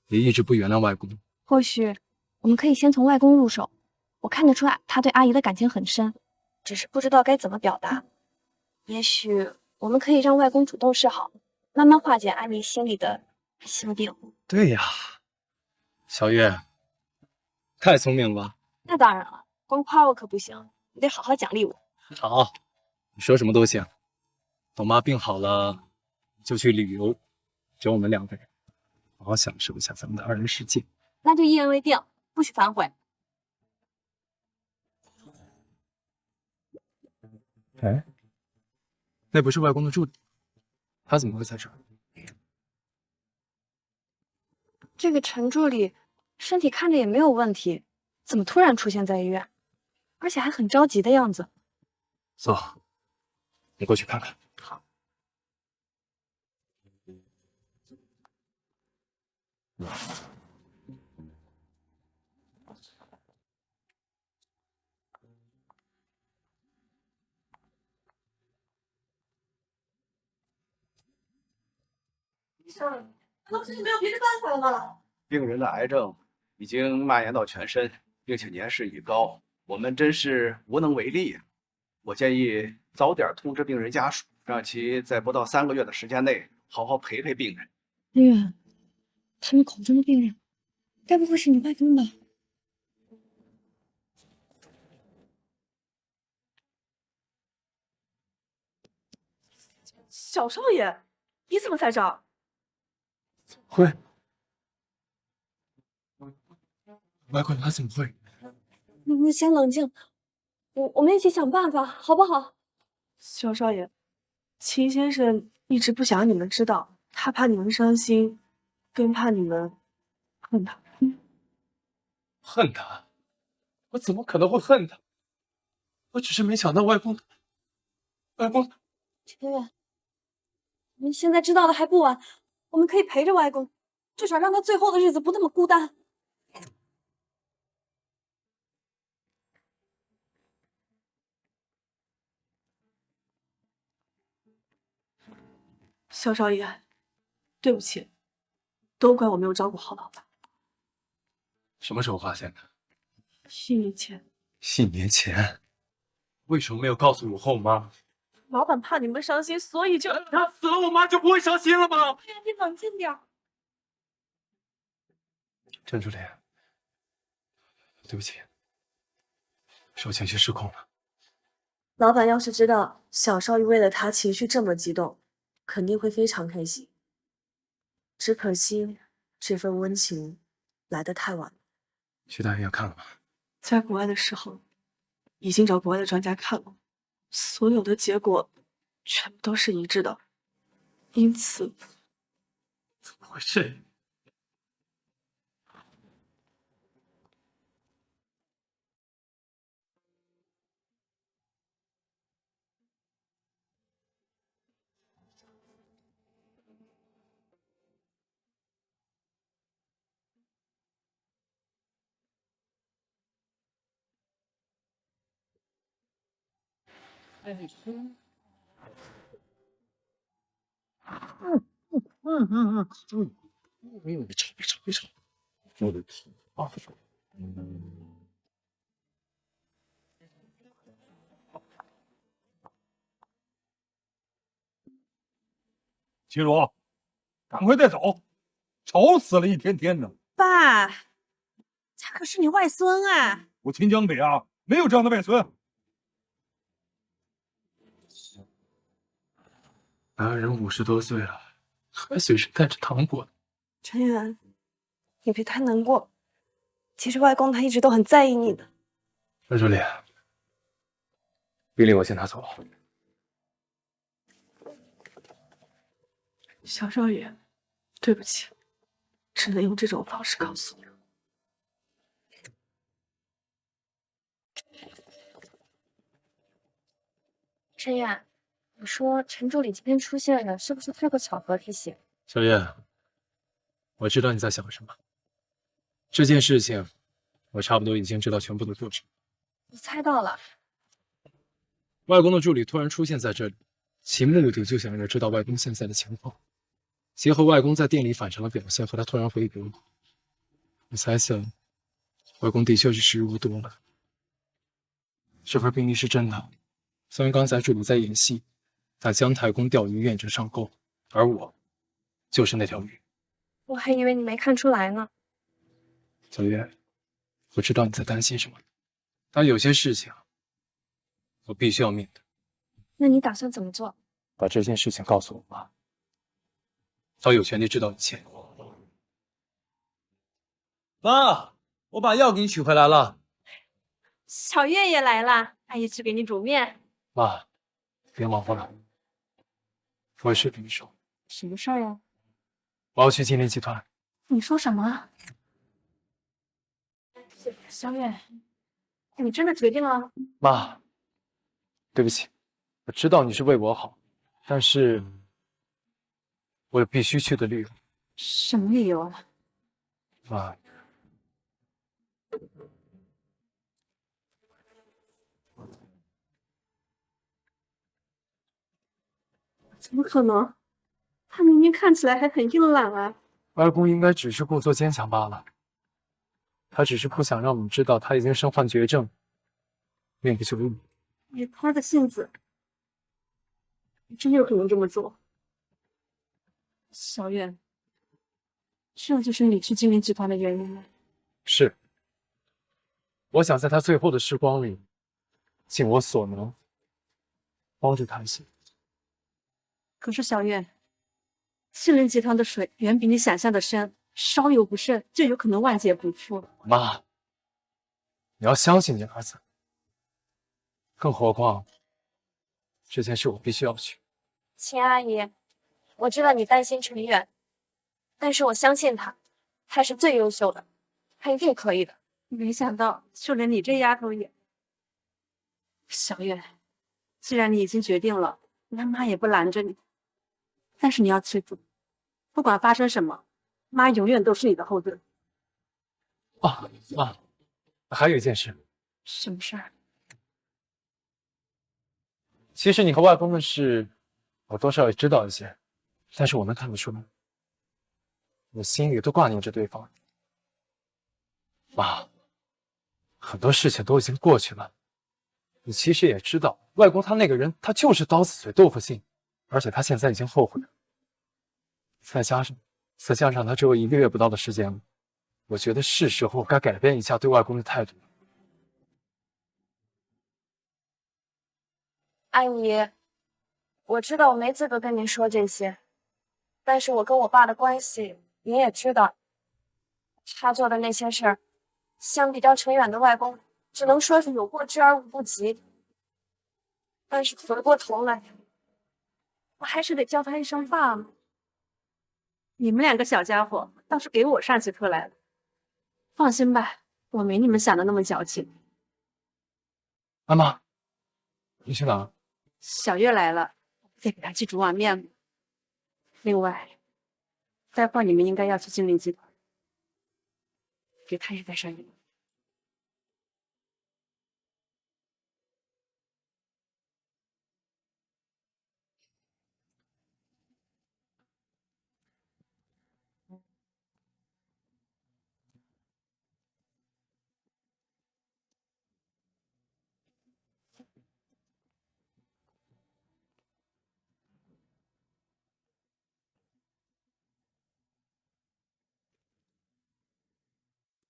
也一直不原谅外公。或许我们可以先从外公入手，我看得出来他对阿姨的感情很深，只是不知道该怎么表达。也许我们可以让外公主动示好，慢慢化解阿姨心里的心病。对呀，小月，太聪明了吧？那当然了，光夸我可不行，你得好好奖励我。好，你说什么都行。等妈病好了，就去旅游，只有我们两个人，好好享受一下咱们的二人世界。那就一言为定，不许反悔。哎，那不是外公的助理，他怎么会在这儿？这个陈助理身体看着也没有问题，怎么突然出现在医院，而且还很着急的样子？走，你过去看看。好。医生，难道真的没有别的办法了吗？病人的癌症已经蔓延到全身，并且年事已高，我们真是无能为力呀。我建议早点通知病人家属，让其在不到3个月的时间内好好陪陪病人。陈远，他们口中的病人，该不会是你外公吧？小少爷，你怎么在这儿？会，外公他怎么会？你先冷静，我们一起想办法，好不好？小少爷，秦先生一直不想让你们知道，他怕你们伤心，更怕你们恨他。恨他？我怎么可能会恨他？我只是没想到外公，陈远，我们现在知道的还不晚，我们可以陪着外公，至少让他最后的日子不那么孤单。小少爷，对不起，都怪我没有照顾好老板。什么时候发现的1年前， 1年前，为什么没有告诉我和我妈？老板怕你们伤心，所以就……他死了，我妈就不会伤心了吗？哎呀，你冷静点。陈助理，对不起，是我情绪失控了。老板要是知道小少爷为了他情绪这么激动，肯定会非常开心。只可惜这份温情来得太晚了。去大医院看了吗？在国外的时候，已经找国外的专家看了，所有的结果全部都是一致的，因此怎么回事？别吵，别吵，别吵！我的天啊！齐茹，赶快带走，吵死了，一天天的。爸，他可是你外孙啊！我秦江北啊，没有这样的外孙。男人50多岁了，还随身带着糖果呢。陈远，你别太难过。其实外公他一直都很在意你的。温如莲，命令我先拿走了。小少爷，对不起，只能用这种方式告诉你。陈远，你说陈助理今天出现了，是不是太过巧合这些？小叶，我知道你在想什么。这件事情，我差不多已经知道全部的过程。我猜到了。外公的助理突然出现在这里，其目的就想要知道外公现在的情况，结合外公在店里反常的表现和他突然回国，我猜测外公的确是时日无多了。这份病历是真的，虽然刚才助理在演戏，在姜太公钓鱼愿者上钩，而我就是那条鱼。我还以为你没看出来呢。小月，我知道你在担心什么，但有些事情我必须要面对。那你打算怎么做？把这件事情告诉我妈，她有权利知道一切。妈，我把药给你取回来了。小月也来了，阿姨去给你煮面。妈，别忙活了，我有事跟你说。什么事儿呀？我要去金陵集团。你说什么？小月，你真的决定了？妈，对不起，我知道你是为我好，但是我有必须去的理由。什么理由啊？妈，怎么可能？他明明看起来还很硬朗啊！外公应该只是故作坚强罢了，他只是不想让我们知道他已经身患绝症，命不久矣。以他的性子，真有可能这么做。小月，这就是你去金陵集团的原因吗？是，我想在他最后的时光里，尽我所能帮助他一些。可是小月，金陵集团的水远比你想象的深，稍有不慎就有可能万劫不复。妈，你要相信你儿子。更何况，这件事我必须要去。秦阿姨，我知道你担心陈远，但是我相信他，他是最优秀的，他一定可以的。没想到，就连你这丫头也……小月，既然你已经决定了，那妈也不拦着你。但是你要记住，不管发生什么，妈永远都是你的后盾。啊，妈，还有一件事。什么事儿？其实你和外公的事，我多少也知道一些，但是我能看得出来，我心里都挂念着对方。妈，很多事情都已经过去了，你其实也知道，外公他那个人，他就是刀子嘴豆腐心，而且他现在已经后悔了。再加上他只有1个月不到的时间了，我觉得是时候该改变一下对外公的态度。阿姨，我知道我没资格跟您说这些，但是我跟我爸的关系您也知道，他做的那些事儿，相比较陈远的外公，只能说是有过之而无不及。但是回过头来，我还是得叫他一声爸嘛。你们2个小家伙倒是给我上起课来了。放心吧，我没你们想的那么矫情。妈，你去哪？小月来了，得给她去煮碗面。另外，待会儿你们应该要去金陵集团，给她也带上一个。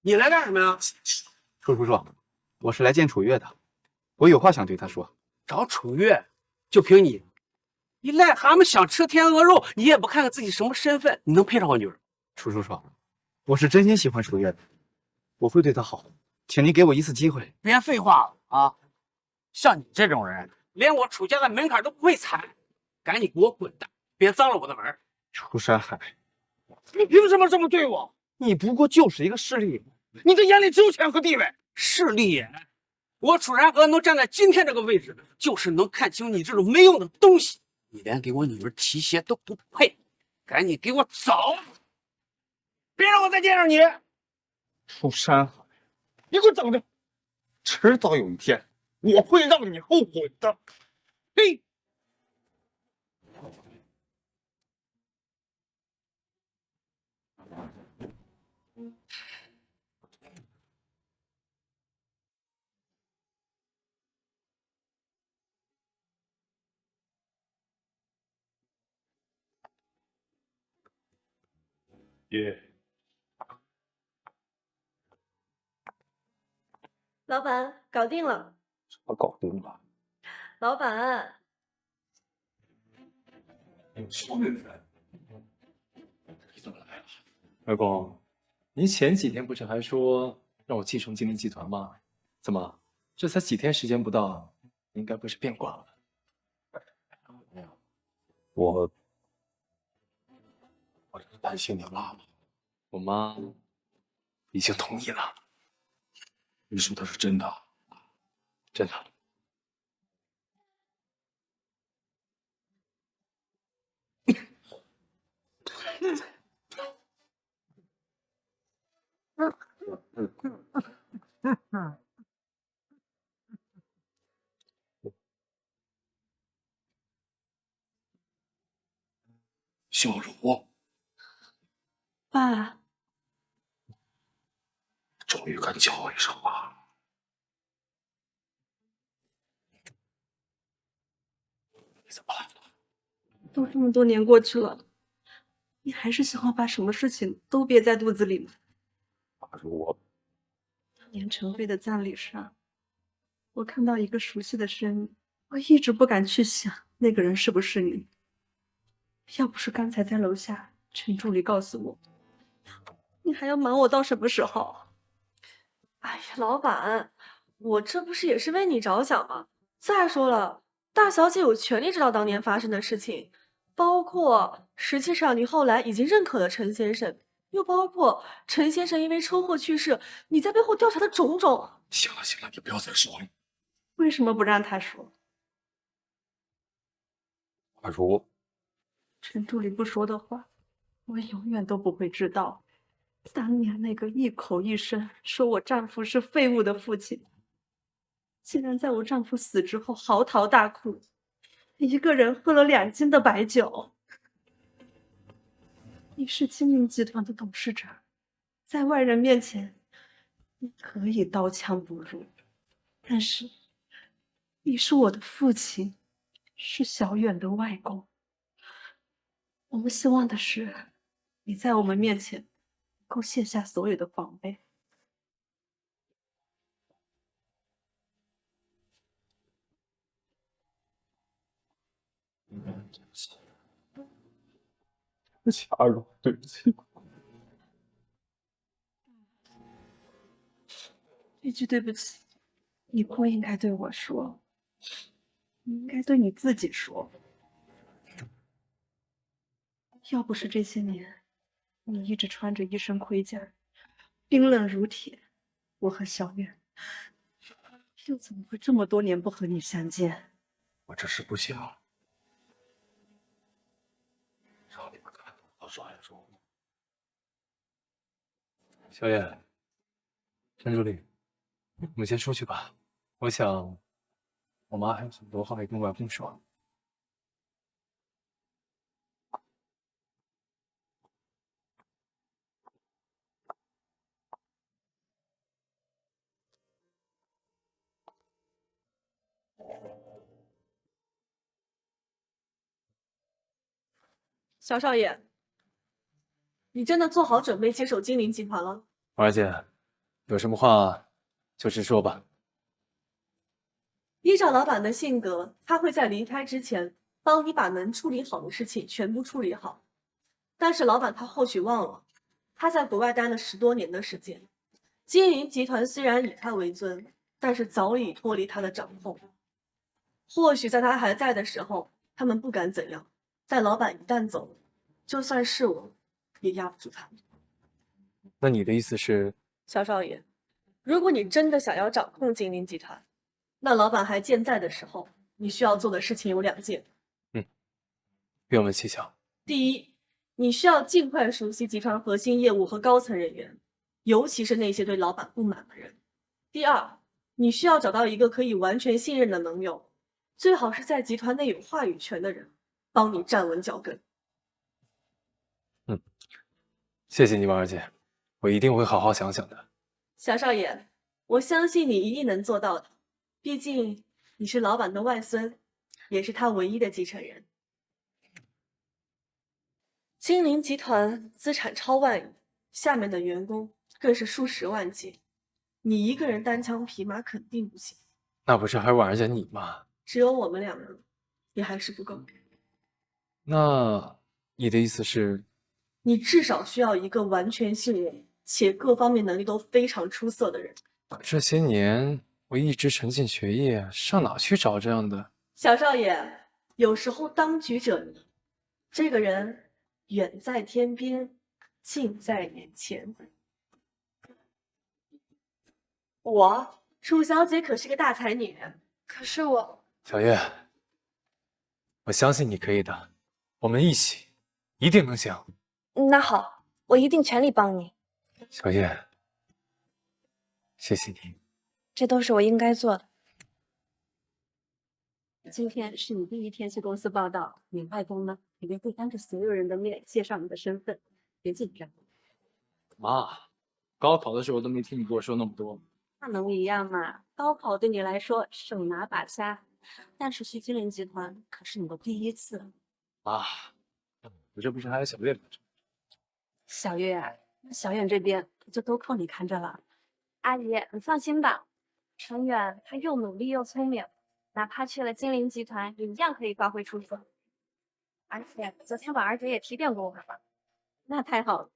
你来干什么呀？楚叔叔，我是来见楚月的，我有话想对他说。找楚月，就凭你，你癞蛤蟆想吃天鹅肉，你也不看看自己什么身份，你能配上我女儿？楚叔叔，我是真心喜欢楚月的，我会对她好，请您给我一次机会。别废话了啊！像你这种人，连我楚家的门槛都不会踩，赶紧给我滚蛋，别脏了我的门！楚山海，你凭什么这么对我？你不过就是一个势利眼，你的眼里只有钱和地位。势利眼！我楚山河能站在今天这个位置，就是能看清你这种没用的东西。你连给我女儿提鞋都不配，赶紧给我走！别让我再见着你！楚山海，你给我等着，迟早有一天我会让你后悔的。嘿！爷，老板，搞定了。什么搞定了？老板，小月人，你怎么来了？二公，您前几天不是还说让我继承金陵集团吗？怎么，这才几天时间不到，你应该不是变卦了吧？我只是担心你妈妈。我妈已经同意了。你说的是真的？真的。小茹，爸，终于敢叫我一声爸。你怎么来了？都这么多年过去了，你还是喜欢把什么事情都憋在肚子里吗？大茹，我当年陈飞的葬礼上，我看到一个熟悉的身影，我一直不敢去想那个人是不是你。要不是刚才在楼下陈助理告诉我，你还要瞒我到什么时候？哎呀，老板，我这不是也是为你着想吗？再说了，大小姐有权利知道当年发生的事情，包括实际上你后来已经认可了陈先生，又包括陈先生因为车祸去世，你在背后调查的种种。行了行了，你不要再说了。为什么不让他说？大茹，陈助理不说的话，我永远都不会知道。当年那个一口一声说我丈夫是废物的父亲，竟然在我丈夫死之后嚎啕大哭，一个人喝了2斤的白酒。你是金陵集团的董事长，在外人面前，你可以刀枪不入，但是你是我的父亲，是小远的外公。我们希望的是，你在我们面前能够卸下所有的防备。对不起，阿茹，对不起。这句对不起，你不应该对我说，你应该对你自己说。要不是这些年，你一直穿着一身盔甲，冰冷如铁，我和小远又怎么会这么多年不和你相见？我只是不想让你们看到我软弱。小野，陈助理，我们先出去吧。我想，我妈还有很多话没跟外公说。小少爷，你真的做好准备接手金陵集团了？王二姐，有什么话就直说吧。依照老板的性格，他会在离开之前帮你把能处理好的事情全部处理好。但是老板他或许忘了，他在国外待了10多年的时间，金银集团虽然以他为尊，但是早已脱离他的掌控。或许在他还在的时候，他们不敢怎样，但老板一旦走了，就算是我，也压不住他。那你的意思是？小少爷，如果你真的想要掌控金陵集团，那老板还健在的时候，你需要做的事情有2件。愿闻其详。第一，你需要尽快熟悉集团核心业务和高层人员，尤其是那些对老板不满的人。第二，你需要找到一个可以完全信任的盟友，最好是在集团内有话语权的人，帮你站稳脚跟。谢谢你，婉儿姐，我一定会好好想想的。小少爷，我相信你一定能做到的，毕竟你是老板的外孙，也是他唯一的继承人。金陵集团资产超万亿，下面的员工更是数10万计，你一个人单枪匹马肯定不行。那不是还婉儿姐你吗？只有我们2个，也还是不够。那你的意思是？你至少需要一个完全信任且各方面能力都非常出色的人。这些年我一直沉浸学业，上哪去找这样的？小少爷，有时候当局者迷，这个人远在天边，近在眼前。楚小姐可是个大才女，可是我……小月，我相信你可以的，我们一起，一定能行。那好，我一定全力帮你。小月，谢谢你，这都是我应该做的。今天是你第1天去公司报道，你外公呢肯定会当着所有人的面介绍你的身份，别紧张。妈，高考的时候都没听你跟我说那么多。那能一样吗？高考对你来说手拿把掐，但是去金陵集团可是你的第1次。妈，我这不是还有小月吗？小月啊，那小远这边就都靠你看着了。阿姨，你放心吧，陈远他又努力又聪明，哪怕去了金陵集团，也一样可以发挥出色。而且昨天婉儿姐也提点过我了。那太好了，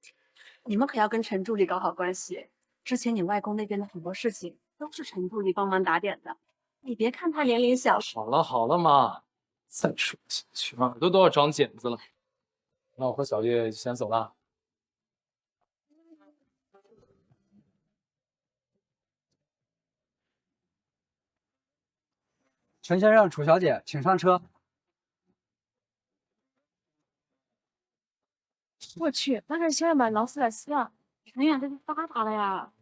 你们可要跟陈助理搞好关系。之前你外公那边的很多事情都是陈助理帮忙打点的。你别看他年龄小。好了好了，妈，再说下去耳朵都要长茧子了。那我和小月先走了。陈先生、楚小姐，请上车。我去，那是小远把劳斯莱斯啊，陈远这就发达了呀！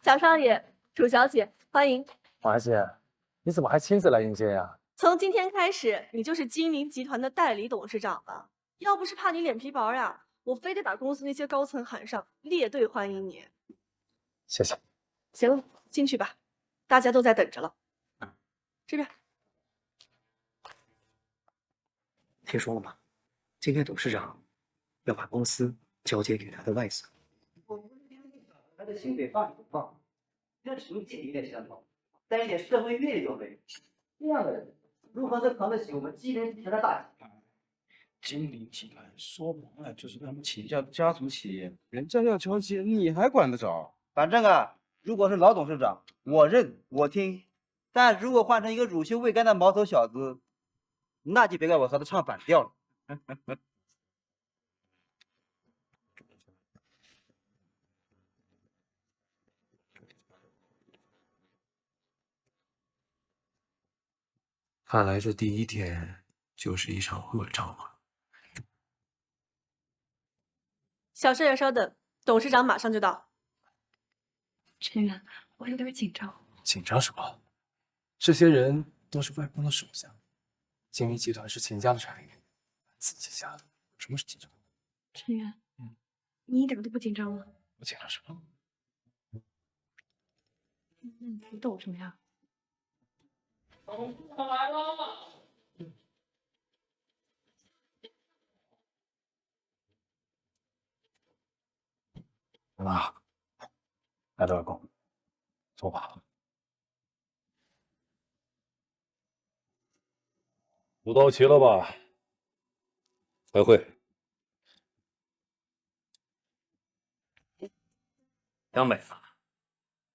小少爷、楚小姐，欢迎。婉儿姐，你怎么还亲自来迎接呀？从今天开始，你就是金陵集团的代理董事长了。要不是怕你脸皮薄呀，我非得把公司那些高层喊上列队欢迎你。谢谢。行了，进去吧，大家都在等着了。这边。听说了吗？今天董事长要把公司交接给他的外孙。他的心得放一放，跟实际理念相同，带一点社会阅历就可以。这样的人如何能扛得起我们金陵集团的大旗？金陵集团说白了就是他们秦家的家族企业，人家要交接，你还管得着？反正啊，如果是老董事长，我认我听；但如果换成一个乳臭未干的毛头小子，那就别怪我和他唱反调了。看来这第1天就是一场恶仗了。小少爷稍等，董事长马上就到。陈远，我有点紧张。紧张什么？这些人都是外公的手下，金陵集团是秦家的产业，自己家的，有什么是紧张？陈远，你一点都不紧张吗？我紧张什么？你懂什么呀？来了。妈，来，外公，坐吧。都到齐了吧？开会。江北啊，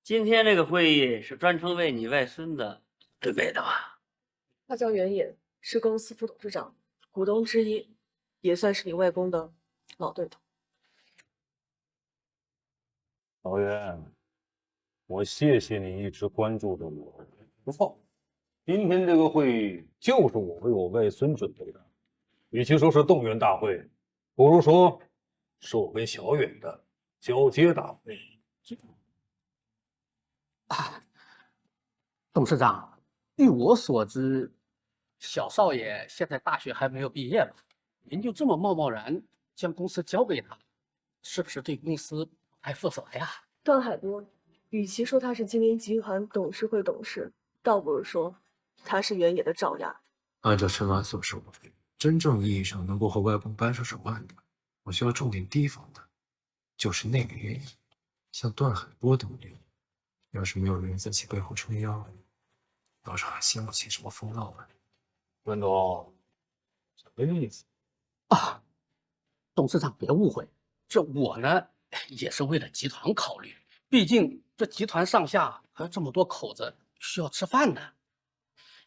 今天这个会议是专程为你外孙子准备的吧？他叫袁野，是公司副董事长，股东之一，也算是你外公的老对头。老袁，我谢谢你一直关注着我。不错，今天这个会议就是我为我外孙准备的，与其说是动员大会，不如说是我跟小远的交接大会。董事长，据我所知，小少爷现在大学还没有毕业吧？您就这么贸贸然将公司交给他，是不是对公司不太负责呀？段海波，与其说他是金陵集团董事会董事，倒不如说他是原野的爪牙。按照陈婉所说，真正意义上能够和外公扳上手腕的，我需要重点提防的，就是那个原因。像段海波等人，要是没有人在其背后撑腰，到时候还掀不起什么风浪来。文总，什么意思？董事长别误会，这我呢也是为了集团考虑，毕竟这集团上下还有这么多口子需要吃饭呢。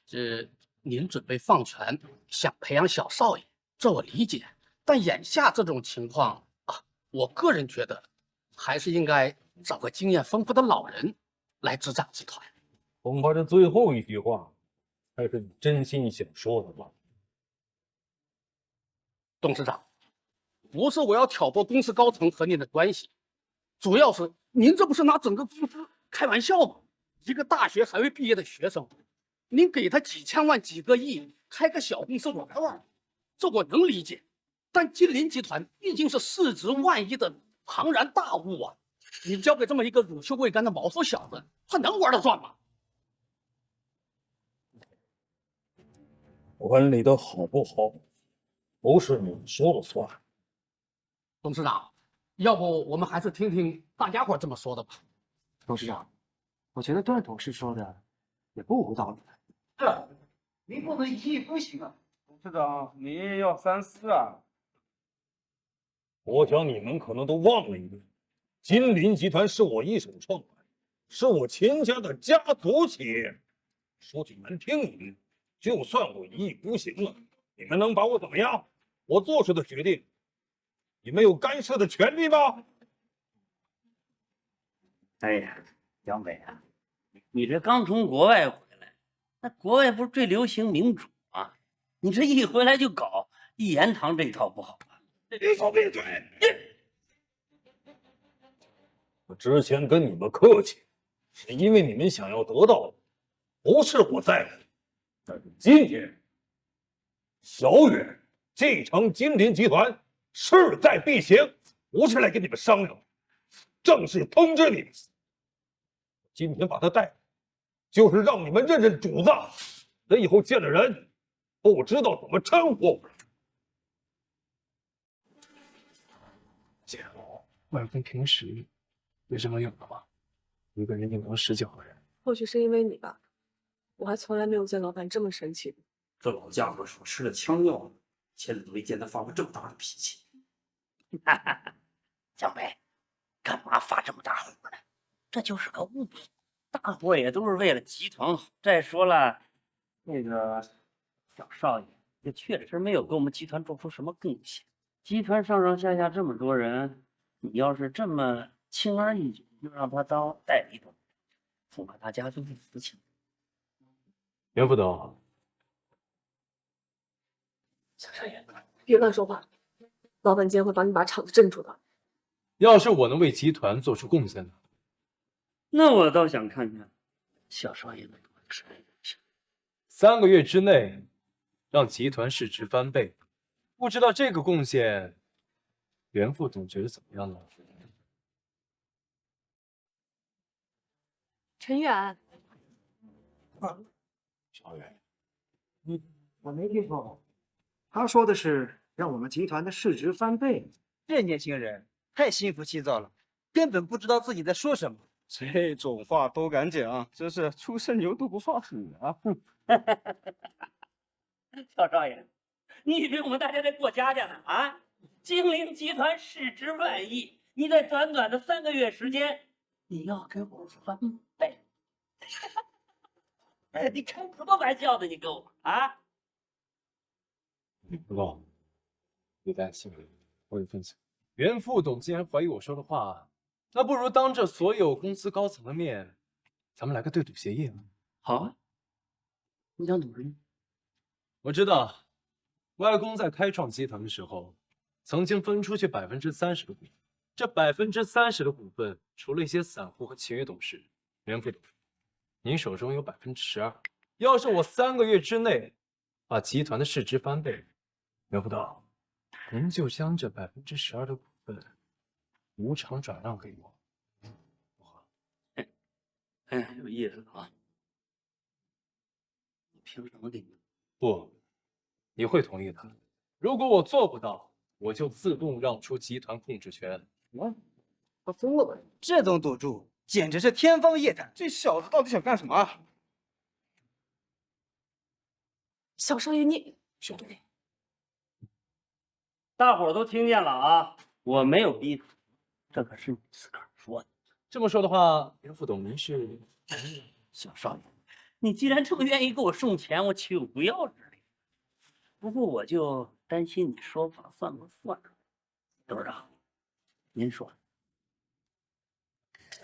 这您准备放权，想培养小少爷，这我理解。但眼下这种情况我个人觉得还是应该找个经验丰富的老人来执掌集团。恐怕这最后一句话才是你真心想说的吧？董事长，不是我要挑拨公司高层和您的关系，主要是您这不是拿整个公司开玩笑吗？一个大学还未毕业的学生，您给他几千万、几个亿，开个小公司玩玩，这我能理解。但金陵集团毕竟是市值万亿的庞然大物啊，你交给这么一个乳臭未干的毛头小子，他能玩得转吗？管理的好不好，不是你说了算。董事长，要不我们还是听听大家伙这么说的吧。董事长，我觉得段董事说的也不无道理。这，您不能一意孤行啊！董事长，你也要三思啊！我想你们可能都忘了一点，金陵集团是我一手创办，是我秦家的家族企业。说句难听一点，就算我一意孤行了，你们能把我怎么样？我做出的决定，你们有干涉的权利吗？哎呀，江北啊，你这刚从国外回来，那国外不是最流行民主吗？你这一回来就搞一言堂这一套不好吧？闭口闭嘴！我之前跟你们客气，是因为你们想要得到的不是我在乎，但是今天，小远继承金陵集团，势在必行，不是来跟你们商量，正式通知你们，今天把他带来，就是让你们认认主子，等以后见了人，不知道怎么称呼。姐，外公平时有这么勇的吗？一个人顶多19个人。或许是因为你吧，我还从来没有见老板这么生气。这老家伙说吃了枪药，前都没见他发过这么大的脾气。哈哈，江北，干嘛发这么大火呢？这就是个误会，大伙也都是为了集团好。再说了，那个小少爷也确实没有给我们集团做出什么贡献。集团上上下下这么多人，你要是这么轻而易举就让他当代理董事，恐怕大家都会服气。袁副董，小少爷，别乱说话，老板今天会帮你把场子镇住的。要是我能为集团做出贡献呢？那我倒想看看小少爷能不能吃3个月之内让集团市值翻倍，不知道这个贡献，袁副总觉得怎么样呢？陈远，小远，我没听错，他说的是让我们集团的市值翻倍。这年轻人太心浮气躁了，根本不知道自己在说什么。这种话都敢讲，真是初生牛犊不怕虎啊！哼，小少爷，你以为我们大家在过家家呢？啊，精灵集团市值万亿，你在短短的3个月时间，你要给我翻倍？你开什么玩笑呢？你跟我啊？不过，别担心，我有分寸。袁副董既然怀疑我说的话，那不如当着所有公司高层的面，咱们来个对赌协议啊！好啊，你想赌什么？我知道，外公在开创集团的时候，曾经分出去30%的股份。这30%的股份，除了一些散户和契约董事，袁副董事，您手中有12%。要是我3个月之内把集团的市值翻倍，袁副董，您就将这12%的股份无偿转让给我。哎，有意思啊！我凭什么给你？不，你会同意的。如果我做不到，我就自动让出集团控制权。他疯了吧？这种赌注简直是天方夜谭！这小子到底想干什么啊？小少爷，你兄弟，大伙儿都听见了啊！我没有逼他，这可是你自个儿说的。这么说的话，袁副董，您是小少爷，你既然这么愿意给我送钱，我岂有不要之理？不过我就担心你说话算不算？董事长，您说。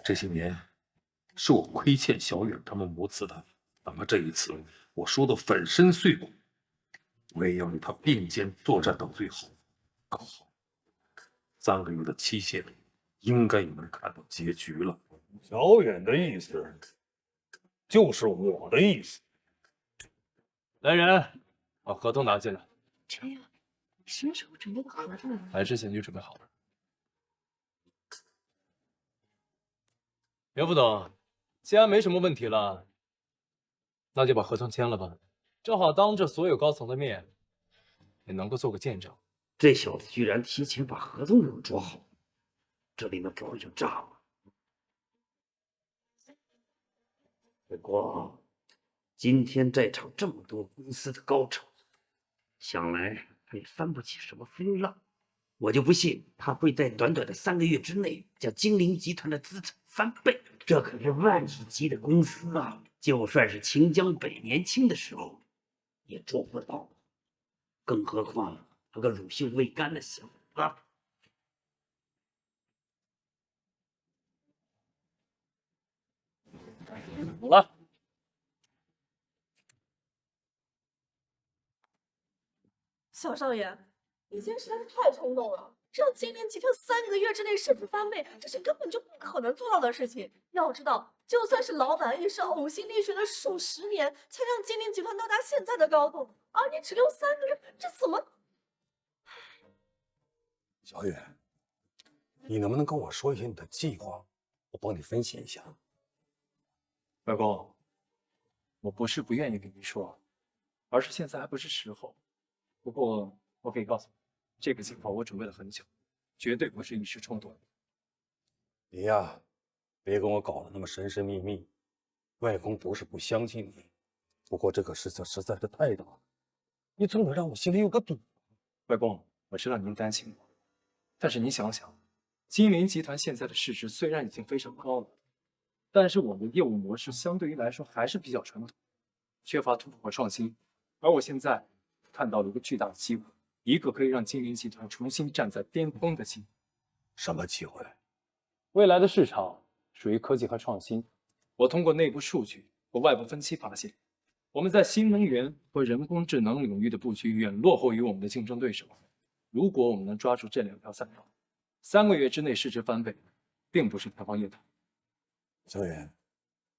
这些年是我亏欠小远他们母子的，那么这一次我说的粉身碎骨，我也要与他并肩作战到最后。刚好3个月的期限，应该也能看到结局了。小远的意思就是我的意思。来人，把合同拿进来。陈远，什么时候准备的合同啊？来之前就准备好了。袁副董，既然没什么问题了，那就把合同签了吧，正好当着所有高层的面，也能够做个见证。这小子居然提前把合同给我做好，这里面早已经炸了。不过，今天在场这么多公司的高层，想来他也翻不起什么风浪。我就不信他会在短短的3个月之内将精灵集团的资产翻倍，这可是万亿级的公司啊！就算是秦江北年轻的时候也做不到，更何况那个乳臭未干的小子。好了，小少爷，你今天实在是太冲动了，让金陵集团3个月之内市值翻倍，这是根本就不可能做到的事情。要知道，就算是老板也是呕心沥血了数10年，才让金陵集团到达现在的高度，而你只用3个月，这怎么？小远，你能不能跟我说一下你的计划，我帮你分析一下。外公，我不是不愿意跟您说，而是现在还不是时候。不过我可以告诉你，这个计划我准备了很久，绝对不是一时冲动。你呀，别跟我搞得那么神神秘秘。外公不是不相信你，不过这个事情实在是太大了，你总得让我心里有个底。外公，我知道您担心我，但是你想想，金陵集团现在的市值虽然已经非常高了，但是我们的业务模式相对于来说还是比较传统，缺乏突破和创新。而我现在看到了一个巨大的机会，一个可以让金陵集团重新站在巅峰的机会。什么机会？未来的市场属于科技和创新。我通过内部数据和外部分析发现，我们在新能源和人工智能领域的布局远落后于我们的竞争对手。如果我们能抓住这2条赛道，3个月之内市值翻倍，并不是天方夜谭。小远，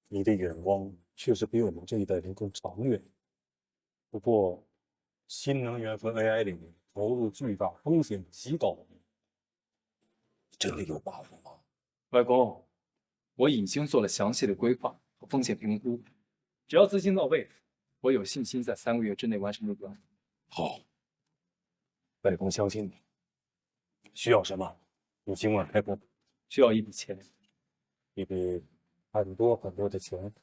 你的眼光确实比我们这一代人更长远。不过，新能源和 AI 领域投入巨大，风险极高，真的有把握吗？外公，我已经做了详细的规划和风险评估，只要资金到位，我有信心在3个月之内完成入关。好，外公相信你。需要什么？你尽管开口。需要一笔钱，一笔很多很多的钱。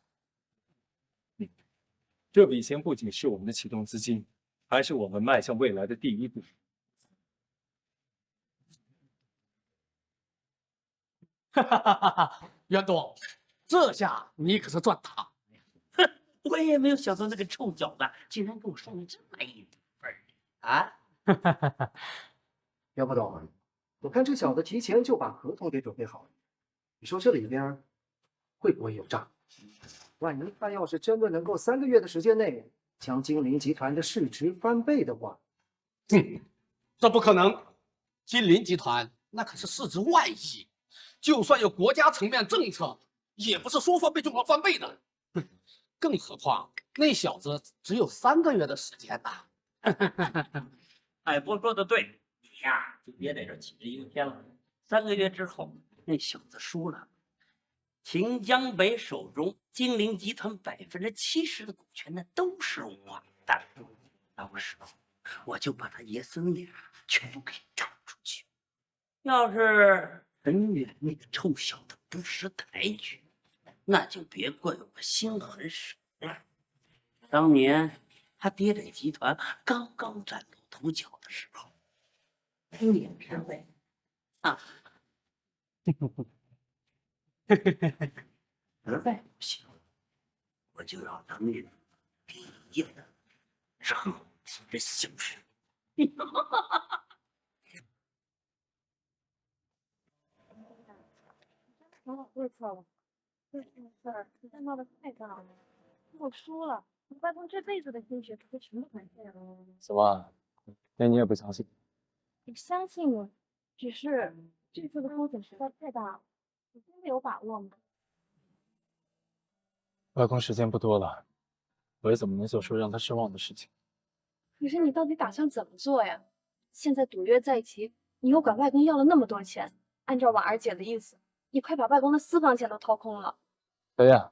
这笔钱不仅是我们的启动资金，还是我们迈向未来的第一步。哈哈哈哈哈！袁董，这下你可是赚大了。哼，我也没有想到那个臭小子竟然给我送了这么一点份儿啊！哈哈哈哈！袁副董，我看这小子提前就把合同给准备好了，你说这里边会不会有诈？万一他要是真的能够3个月的时间内将金陵集团的市值翻倍的话，这不可能！金陵集团那可是市值万亿，就算有国家层面政策，也不是说翻倍就能翻倍的。更何况那小子只有3个月的时间呐！海波说的对，你呀就别在这杞人忧天了。3个月之后，那小子输了，秦江北手中金陵集团70%的股权，那都是我的。到时候我就把他爷孙俩全部给找出去。要是陈远那个臭小子不识抬举，那就别怪我心狠手辣。当年他爹这集团刚刚崭露头角的时候，你也知道啊。实在不行，我就要当你毕业了之后提着小事。让我会错了，这件事儿实在闹得太大了。我输了，我外公这辈子的心血可就全部白费了。怎么，连你也不相信？我相信你，只是这次的风险实在太大了，你真的有把握吗？外公时间不多了，我也怎么能做出让他失望的事情？可是你到底打算怎么做呀？现在赌约在即，你又管外公要了那么多钱，按照婉儿姐的意思，你快把外公的私房钱都掏空了。小燕，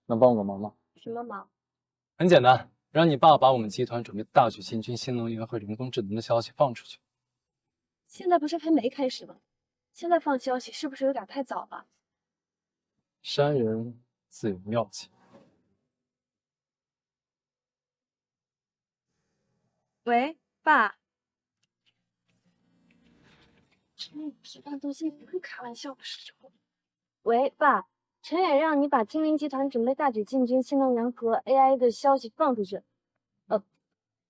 能帮我个忙吗？什么忙？很简单，让你爸把我们集团准备大举进军新能源和人工智能的消息放出去。现在不是还没开始吗？现在放消息是不是有点太早了？山人自有妙计。喂，爸。这批烂东西不是开玩笑的时候。喂，爸，陈远让你把金陵集团准备大举进军新能源和 AI 的消息放出去。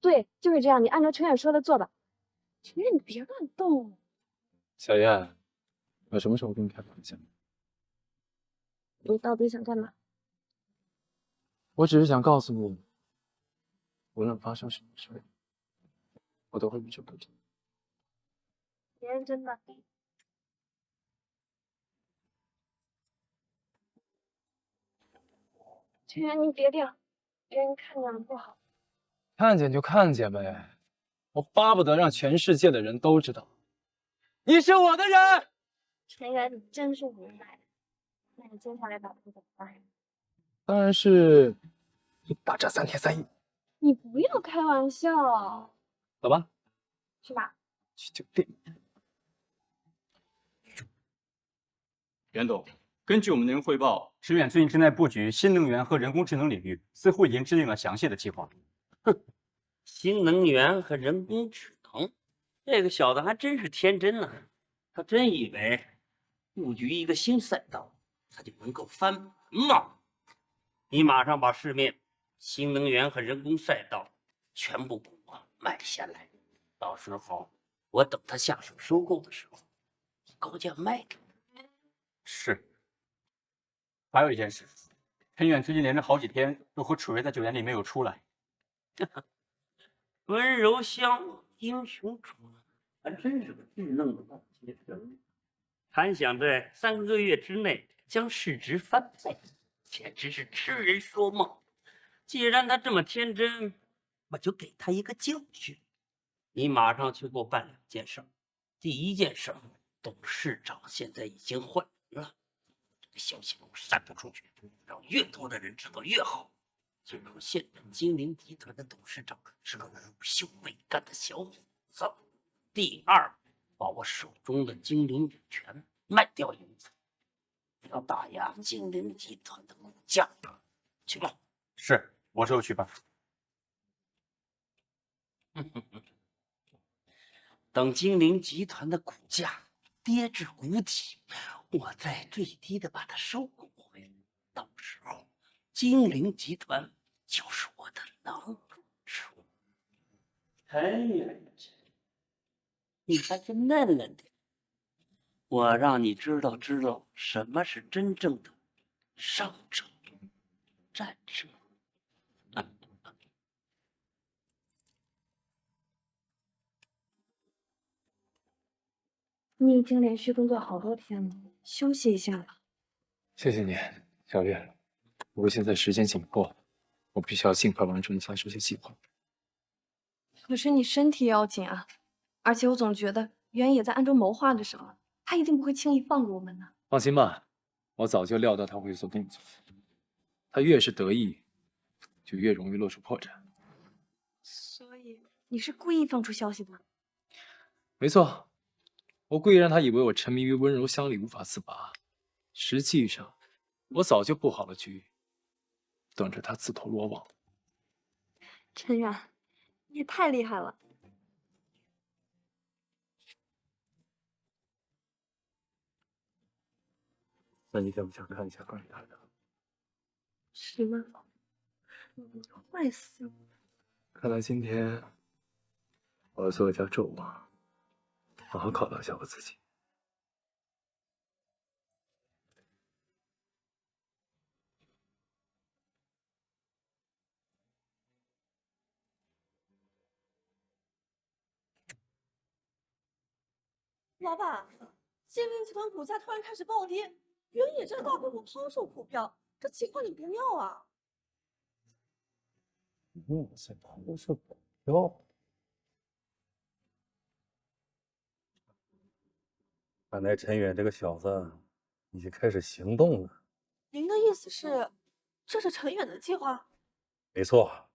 对，就是这样，你按照陈远说的做吧。陈远，你别乱动。小燕，我什么时候跟你开玩笑？你到底想干嘛？我只是想告诉你，无论发生什么事，我都会一直陪着你。你认真的。陈远，你别这样，别人看见了不好。看见就看见呗，我巴不得让全世界的人都知道，你是我的人。陈远，你真是无奈。那你接下来打算怎么办？当然是大战3天3夜。你不要开玩笑。走吧，去哪？去酒店。袁董，根据我们的人汇报，驰远最近正在布局新能源和人工智能领域，似乎已经制定了详细的计划。新能源和人工智能，这个小子还真是天真呢。他真以为布局一个新赛道，他就能够翻盘吗？你马上把市面新能源和人工赛道全部给我买下来，到时候我等他下手收购的时候，高价卖给他。是。还有一件事，陈远最近连着好几天都和楚瑞在酒店里没有出来。温柔乡英雄主，还真是个稚嫩的大学生，还想在3个月之内将市值翻倍，简直是痴人说梦。既然他这么天真，我就给他一个教训。你马上去给我办2件事。第一件事，董事长现在已经换人了，的消息散布出去，让越多的人知道越好。结果现在精灵集团的董事长是个腐朽未干的小伙子。第二，把我手中的精灵女权卖掉一部分，要打压精灵集团的股价。去吧。是，我之后去办。等精灵集团的股价跌至谷底，我再最低的把它收购回来。到时候，精灵集团就是我的囊中之物。陈远，你还是嫩嫩的，我让你知道什么是真正的上者、战者。你已经连续工作好多天了，休息一下吧。谢谢你，小月。不过现在时间紧迫，我必须要尽快完成一下这些计划。可是你身体要紧啊，而且我总觉得原野在暗中谋划着什么，他一定不会轻易放过我们的。放心吧，我早就料到他会有所动作。他越是得意，就越容易露出破绽。所以你是故意放出消息的？没错。我故意让他以为我沉迷于温柔乡里无法自拔，实际上我早就布好了局，等着他自投罗网。陈远，你也太厉害了！那你想不想看一下关于他的？什么？坏死了！看来今天我要做一下纣王，好好犒劳一下我自己。老板，精灵集团股价突然开始暴跌，原野正大规模抛售股票，这情况有不妙啊！在抛售股票。看来陈远这个小子已经开始行动了。您的意思是，这是陈远的计划？没错，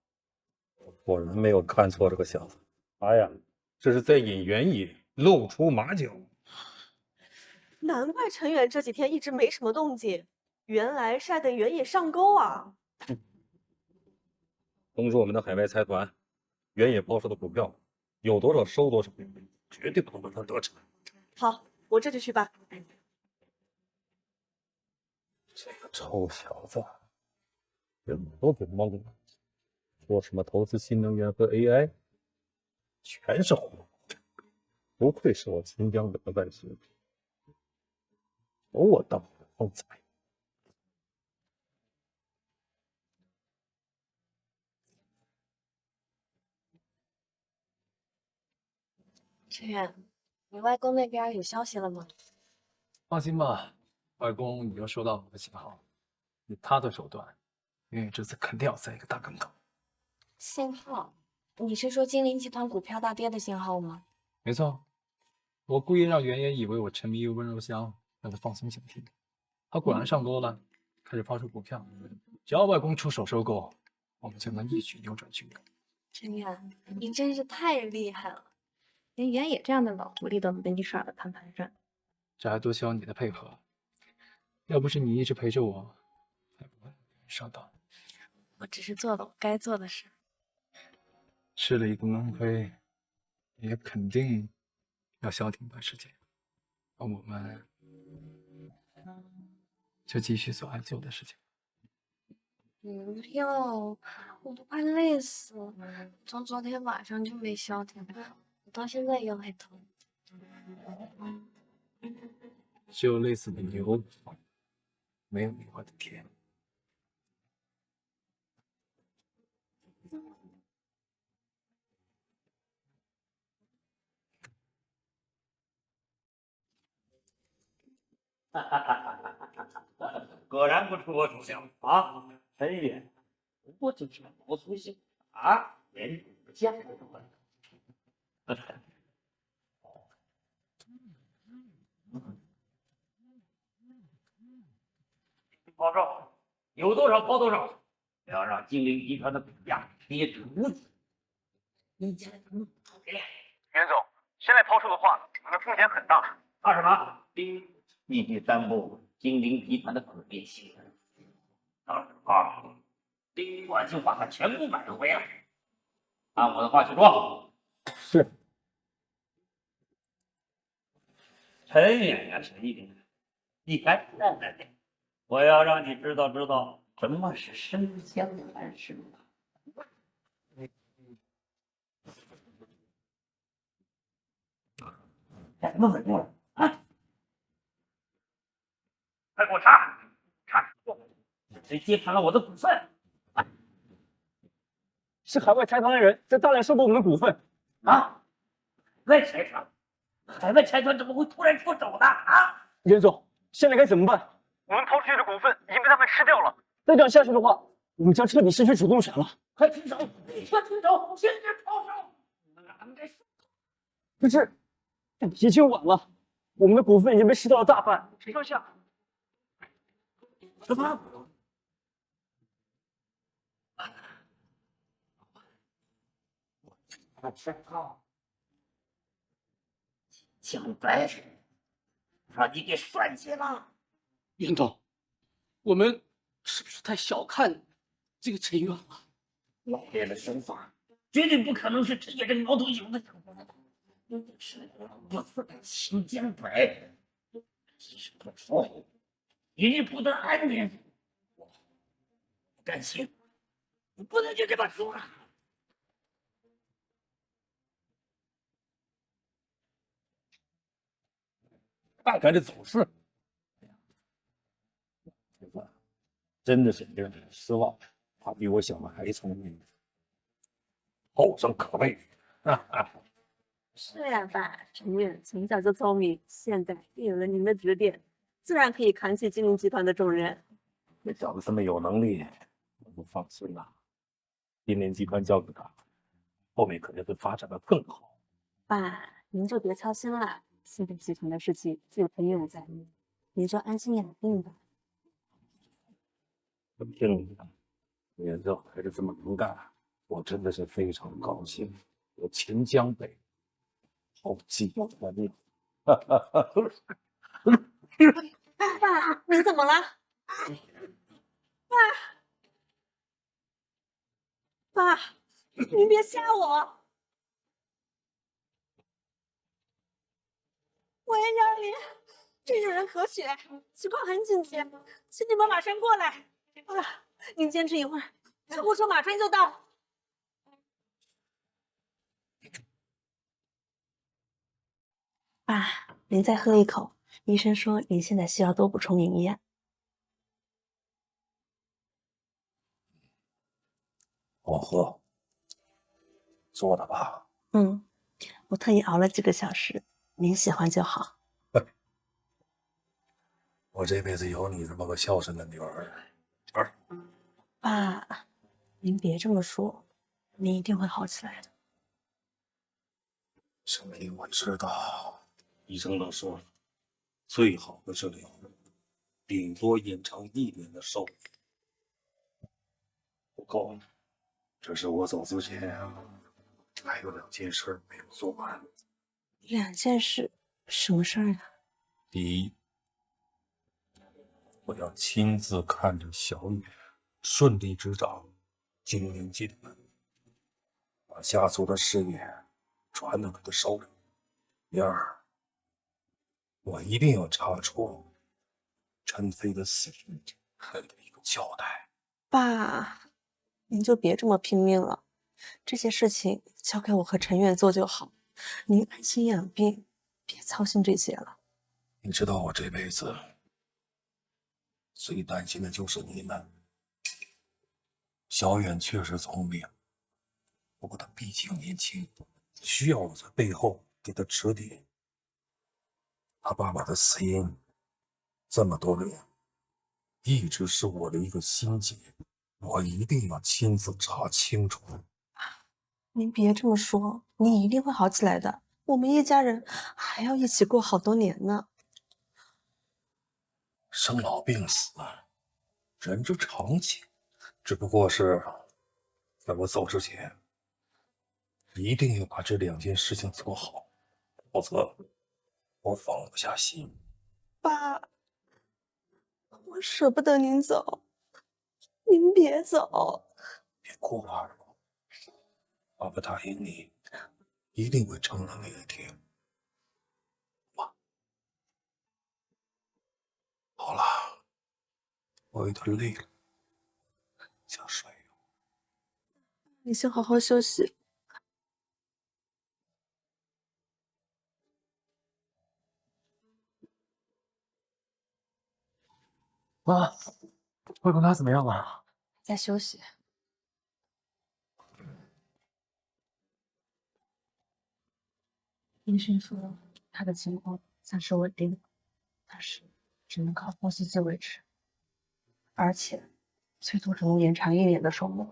我果然没有看错这个小子。他呀，这是在引援引，露出马脚。难怪陈远这几天一直没什么动静，原来是在等原野上钩啊！通知我们的海外财团，原野抛售的股票有多少收多少，绝对不能让他得逞。好，我这就去办。这个臭小子，人都给蒙了，说什么投资新能源和 AI， 全是胡说。不愧是我秦江北的外孙，有我当的风采。陈远，你外公那边有消息了吗？放心吧，外公已经收到我的信号，以他的手段，原野这次肯定要栽一个大跟头。信号？你是说精灵集团股票大跌的信号吗？没错，我故意让原野以为我沉迷于温柔乡，让他放松警惕。他果然上钩了，开始抛售股票。只要外公出手收购，我们就能一举扭转局面。陈远，你真是太厉害了，连原野这样的老狐狸都能被你耍得团团转。这还多需要你的配合，要不是你一直陪着我，才不会上当。我只是做了我该做的事。吃了一个闷亏，也肯定要消停一段时间。而我们就继续做爱做的事情。不要，我都快累死了。从昨天晚上就没消停，我到现在腰还疼。只有累死的牛，没有你画的甜。果然不出我所料啊！陈远不过就是个毛粗小啊，连家都不管。多少抛多少，不要让金陵集团的股价跌至谷底。你家能讨厌？袁总，现在抛售的话，可能风险很大。怕什么？必须担保金陵集团的可变性。到时候，我就把它全部买回来。按我的话去做。是。陈远呀，陈远，你来来，我要让你知道什么是生姜饭是吗？干什么稳住了啊！快给我查！谁接盘了我的股份？是海外财团的人在大量收购我们的股份啊！外财团，海外财团怎么会突然出手呢？啊！袁总，现在该怎么办？我们抛出去的股份已经被他们吃掉了。再这样下去的话，我们将彻底失去主动权了。快停手！立刻停手！坚决抛售！可是，已经晚了，我们的股份已经被吃掉了大半，只剩下什么？我知道，江白，让你给算计了。袁总，我们是不是太小看这个陈远了？老爷的手法绝对不可能是陈远这个毛头小子搞的，一定是不死的秦江白。即使不说，你不得安宁。我不甘心，我不能就这么输了。看看这走势，真的是令人失望。他比我想的还聪明，后生可畏。是呀，爸，陈远从小就聪明，现在又有了您的指点，自然可以扛起金陵集团的重任。这小子这么有能力，我就放心了。金陵集团交给他，后面肯定会发展的更好。爸，您就别操心了，现在集团的事情就有陈远在，您就安心养病吧。我听你的，袁总还是这么能干，我真的是非常高兴。我秦江北好记我你。爸，你怎么了？爸，您别吓我！喂，杨林，这有人咳血，情况很紧急，请你们马上过来。您坚持一会儿，救护车马上就到。爸，您再喝一口，医生说您现在需要多补充营养。我喝，做的吧。我特意熬了几个小时，您喜欢就好。我这辈子有你这么个孝顺的女儿。爸，您别这么说，您一定会好起来的。身体我知道，医生都说了，最好的治疗，顶多延长1年的寿命。不过，这是我走之前还有2件事没有做完。2件事，什么事儿啊？第一，我要亲自看着小雨顺利执掌金陵集团，把家族的事业传到他的手里。第二，我一定要查出陈飞的死因，给他一个交代。爸，您就别这么拼命了，这些事情交给我和陈远做就好，您安心养病，别操心这些了。你知道我这辈子最担心的就是你们。小远确实聪明，不过他毕竟年轻，需要我在背后给他指点。他爸爸的死因这么多年，一直是我的一个心结，我一定要亲自查清楚。您别这么说，你一定会好起来的。我们一家人还要一起过好多年呢。生老病死，人之常情，只不过是在我走之前，一定要把这2件事情做好，否则我放不下心。爸，我舍不得您走，您别走。别哭了，二狗，爸爸答应你，一定会撑到那一天。好了，我有点累了，想睡了。你先好好休息。妈，外公他怎么样了？在休息。医生说他的情况暂时稳定，但是只能靠呼吸机维持，而且最多只能延长1年的寿命。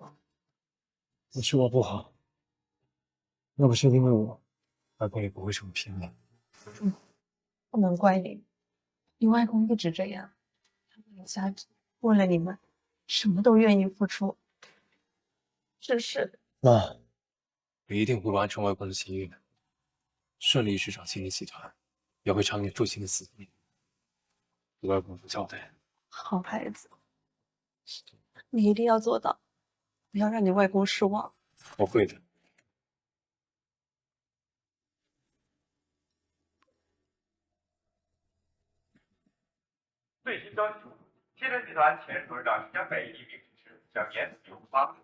不是我不好，要不是因为我，外公也不会这么拼了。不能怪你，你外公一直这样，他为了家庭，为了你们，什么都愿意付出。只是妈，我一定会完成外公的心愿，顺利执掌金陵集团，也会偿你父亲的死命。对外公有交代。好孩子，你一定要做到，不要让你外公失望。我会的。最新消息，金陵集团前董事长江北一名女士将言辞有发，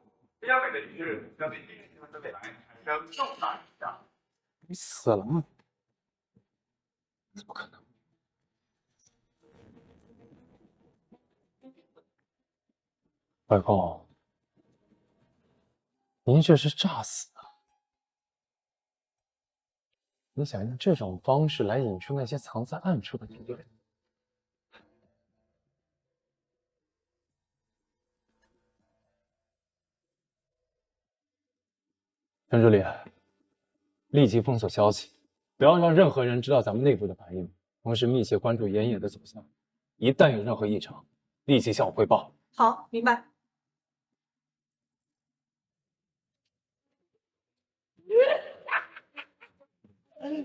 江北的去世将对金陵集团的未来产生重大影响。你死了吗？怎么可能？外公，您这是诈死啊！你想用这种方式来引出那些藏在暗处的敌人？陈助理，立即封锁消息，不要让任何人知道咱们内部的反应，同时密切关注岩野的走向，一旦有任何异常，立即向我汇报。好，明白。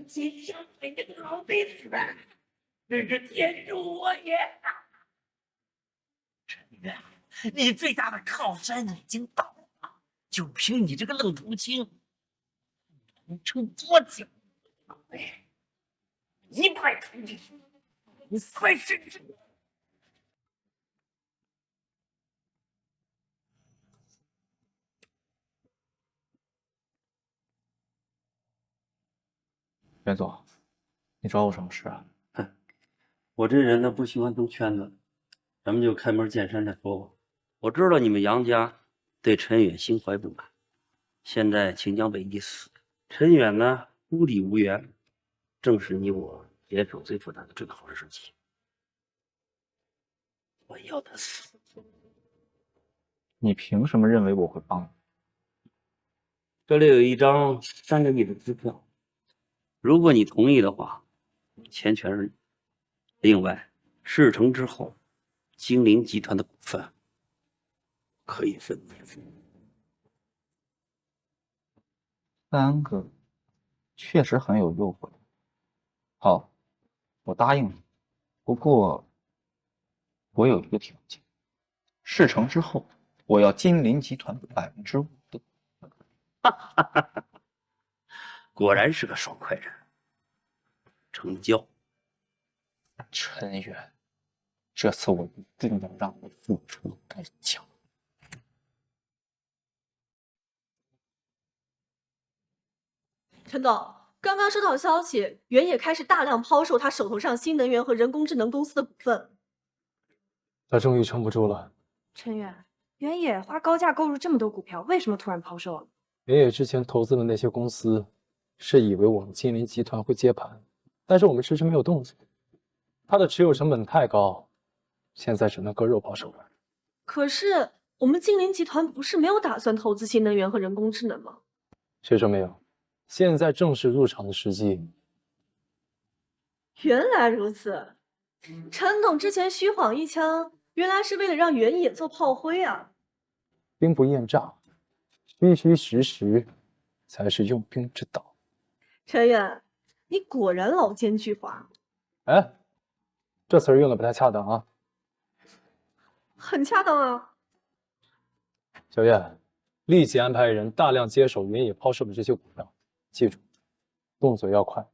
今生为这个老辈子，真是天助我也！陈远，你最大的靠山已经倒了，就凭你这个愣头青，能撑多久？一派涂地，你算是袁总，你找我什么事啊？我这人呢不喜欢兜圈子，咱们就开门见山再说吧。我知道你们杨家对陈远心怀不满，现在秦江北一死，陈远呢孤立无援，正是你我联手最复杂的最好的时机。我要他死！你凭什么认为我会帮你？这里有一张3个亿的支票，如果你同意的话，钱全是你。另外，事成之后，金陵集团的股份可以分你分。3个，确实很有诱惑。好，我答应你。不过，我有一个条件，事成之后，我要金陵集团的5%的。果然是个爽快人。成交。陈远，这次我一定要让你付出代价。陈总，刚刚收到消息，原野开始大量抛售他手头上新能源和人工智能公司的股份。他终于撑不住了。陈远，原野花高价购入这么多股票，为什么突然抛售了？原野之前投资的那些公司，是以为我们金陵集团会接盘，但是我们迟迟没有动作。他的持有成本太高，现在只能割肉保手段。可是我们金陵集团不是没有打算投资新能源和人工智能吗？谁说没有？现在正是入场的时机。原来如此，陈董之前虚晃一枪，原来是为了让原野做炮灰啊！兵不厌诈，虚虚实实才是用兵之道。陈远，你果然老奸巨猾。哎，这词儿用的不太恰当啊。很恰当啊。小燕，立即安排人大量接手原野抛售的这些股票，记住，动作要快，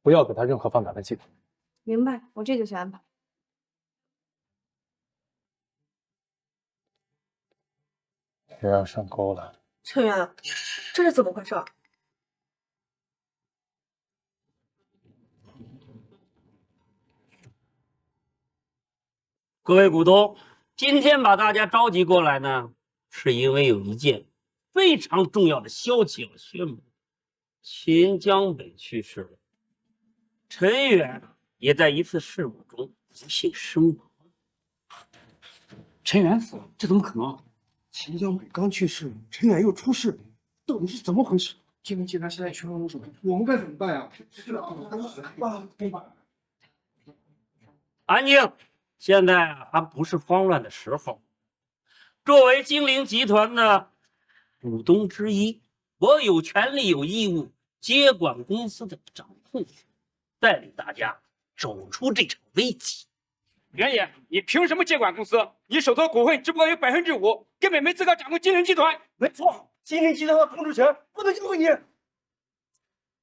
不要给他任何放胆的机会。明白，我这就去安排。又要上钩了。陈远，这是怎么回事？各位股东，今天把大家召集过来呢，是因为有一件非常重要的消息要宣布：秦江北去世了，陈远也在一次事故中不幸身亡。陈远死了，这怎么可能？秦江北刚去世，陈远又出事，到底是怎么回事？金陵集团现在群龙无首，我们该怎么办呀？安静，现在还不是慌乱的时候。作为金陵集团的股东之一，我有权利有义务接管公司的掌控权，带领大家走出这场危机。原野，你凭什么接管公司？你手头股份只不过有5%，根本没资格掌控金陵集团。没错，金陵集团的控制权不能交给你。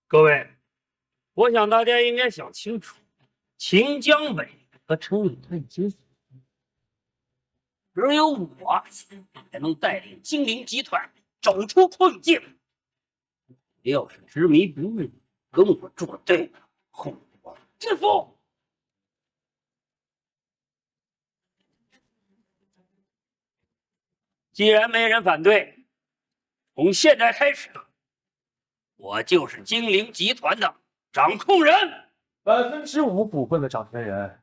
各位，我想大家应该想清楚，秦江北和陈永泰已经死了，只有我才能带领金陵集团走出困境。要是执迷不悟，跟我作对，后果自负。既然没人反对，从现在开始，我就是金陵集团的掌控人5%股份的掌权人，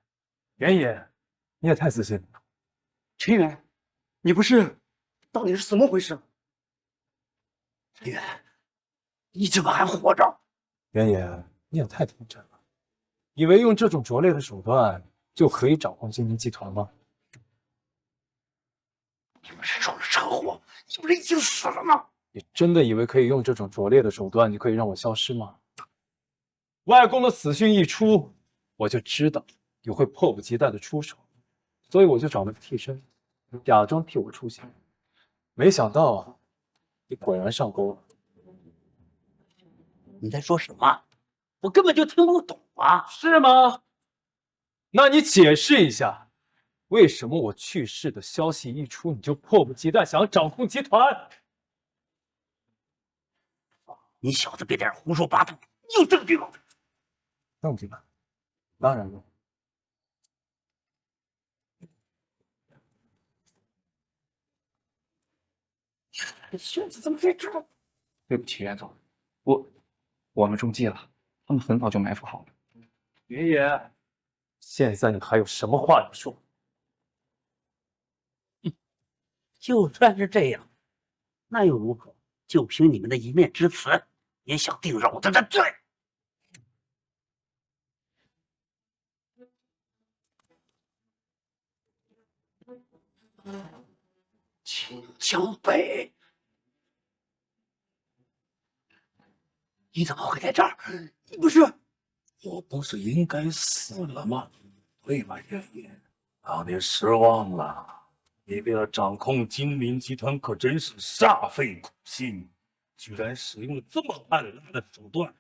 原野，你也太自信了。陈远，你不是，到底是怎么回事？陈远，你怎么还活着？原野，你也太天真了，以为用这种拙劣的手段就可以掌控金陵集团吗？你们是出了车祸？你不是已经死了吗？你真的以为可以用这种拙劣的手段就可以让我消失吗？外公的死讯一出，我就知道你会迫不及待的出手，所以我就找了个替身，假装替我出现。没想到你果然上钩了。你在说什么？我根本就听不懂啊！是吗？那你解释一下，为什么我去世的消息一出，你就迫不及待想要掌控集团？你小子别在这胡说八道，你有证据吗？证据呢？当然有。孙子怎么会知道？对不起，袁总，我们中计了，他们很早就埋伏好了。爷爷，现在你还有什么话要说？就算是这样，那又如何？就凭你们的一面之词，也想定老子的罪？秦江北，你怎么会在这儿？你不是……我不是应该死了吗？对吧，爷爷？让你失望了。你为了掌控金陵集团，可真是煞费苦心，居然使用了这么暗辣的手段，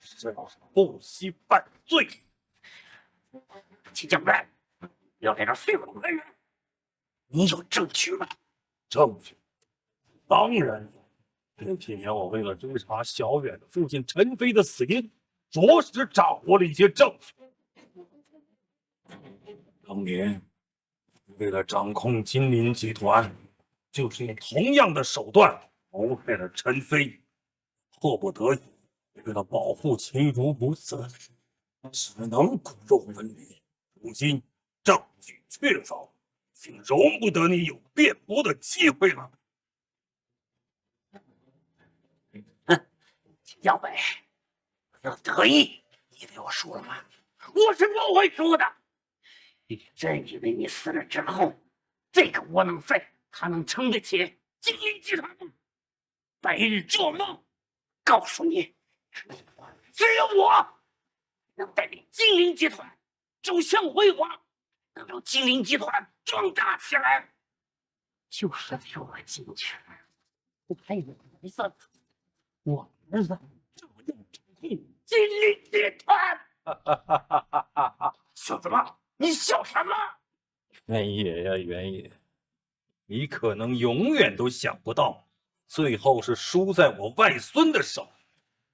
真是不惜犯罪。秦江北，要在这碎我文人，你有证据吗？证据？当然有。这些年，我为了追查小远的父亲陈飞的死因，着实掌握了一些证据。当年，为了掌控金陵集团，就是用同样的手段谋害了陈飞，迫不得已，为了保护秦如不死，只能骨肉分离。如今证据确凿，已经容不得你有辩驳的机会了。秦江北，要得意，你以为我输了吗？我是不会输的。你真以为你死了之后，这个窝囊废，他能撑得起金陵集团吗？白日做梦！告诉你，只有我能带领金陵集团走向辉煌，能让金陵集团壮大起来。就是有我进去，我还有儿子，我儿子就要掌控金陵集团。小子们，你笑什么？原野呀，原野，你可能永远都想不到，最后是输在我外孙的手。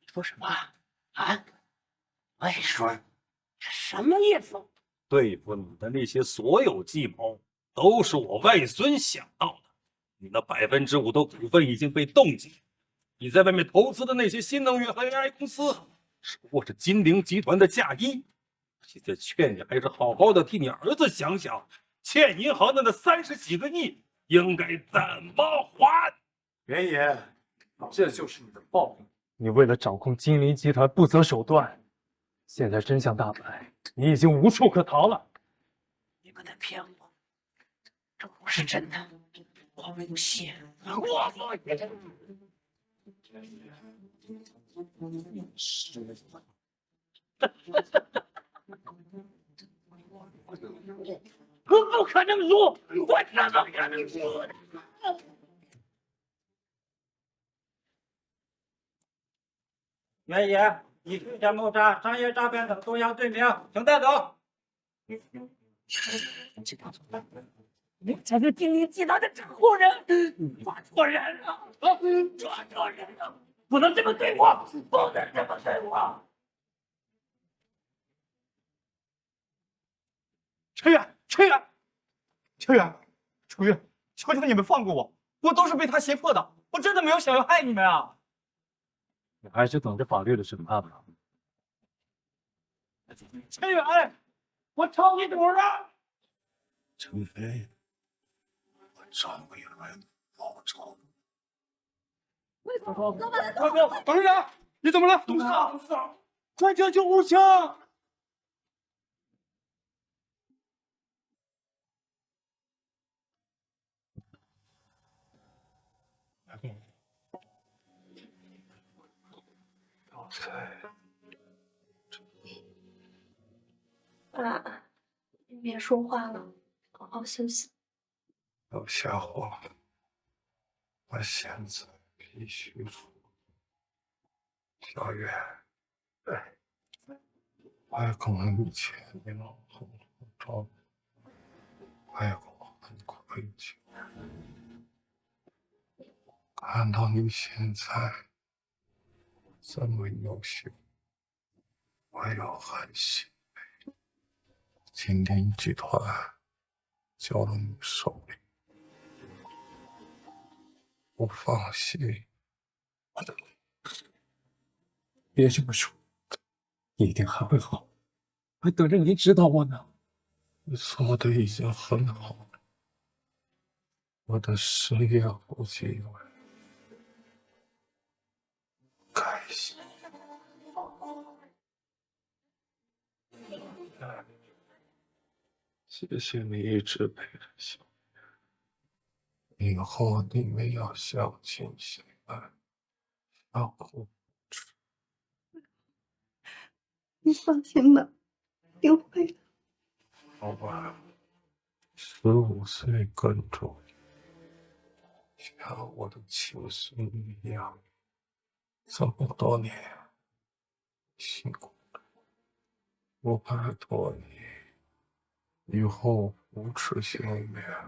你说什么啊？外孙，这什么意思？对付你的那些所有计谋，都是我外孙想到的。你那5%的股份已经被冻结，你在外面投资的那些新能源和 AI 公司，只不过是金陵集团的嫁衣。现在劝你还是好好的替你儿子想想，欠银行的那30几个亿应该怎么还？原野，这就是你的报应。你为了掌控金陵集团不择手段，现在真相大白，你已经无处可逃了。你们在骗我，这不是真的，我不信，我不信。我不可能输，我怎么可能输呢？原野，以虚假谋杀、商业诈骗等多项罪名，请带走。你才是金陵集团的掌控人，你抓错人了，抓错人了，不能这么对我，不能这么对我。陈远，陈远，求求你们放过我，我都是被他胁迫的，我真的没有想要害你们啊！你还是等着法律的审判吧。陈远，我抄你赌了。陈飞，我找回来了，报仇。大哥，董事长，你怎么了？董事长，快叫救护车！爸，你别说话了，好好休息。老家伙，我现在必须出。小月，外公以前你老很照顾，外公很愧疚。看到你现在这么优秀，我也很欣慰。金陵集团交到你手里，我放心。别这么说，一定还会好，还等着您指导我呢。你做的已经很好了，我的事业后继有人，开心。谢谢你一直陪着小月，以后你们要相亲相爱，相互。你放心吧，一定会的。老板，15岁跟着你，像我的亲孙一样，这么多年辛苦了，我拜托你，以后扶持小月，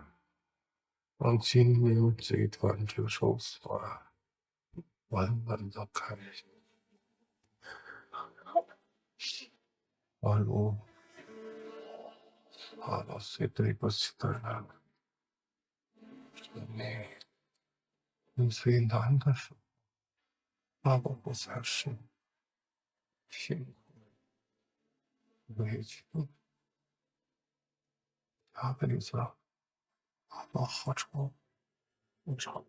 让金陵集团这手算稳稳的开下。阿如，爸爸最对不起的人，是你最难的时候，爸爸不再是辛苦委屈，下辈子爸爸好找不找。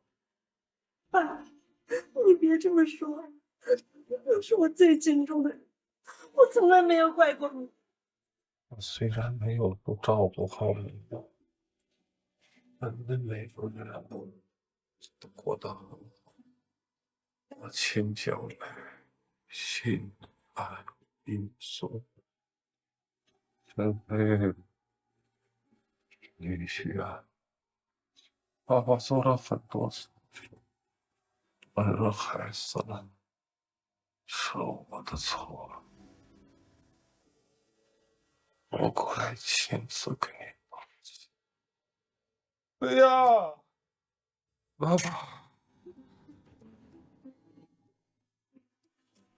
爸，你别这么说，你是我最敬重的人，我从来没有怪过你。我虽然没有都照顾好你，们的每个人都过得很好。我请教来，心安理所。陈飞，女婿啊，爸爸做了很多事情，为了孩子们，是我的错。我过来亲自给你道歉。对呀，爸爸。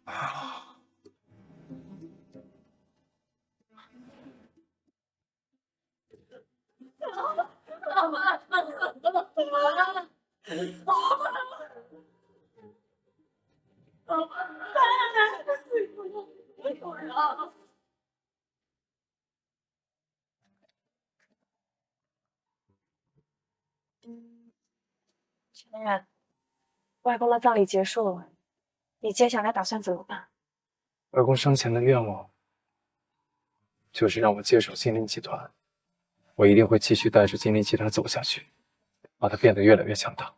来了。陈远，外公的葬礼结束了，你接下来打算怎么办？外公生前的愿望就是让我接手金陵集团，我一定会继续带着金陵集团走下去，把它变得越来越强大。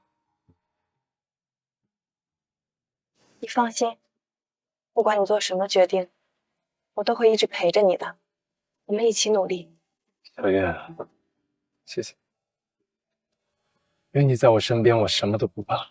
你放心，不管你做什么决定，我都会一直陪着你的，我们一起努力。小月，谢谢。有你在我身边，我什么都不怕。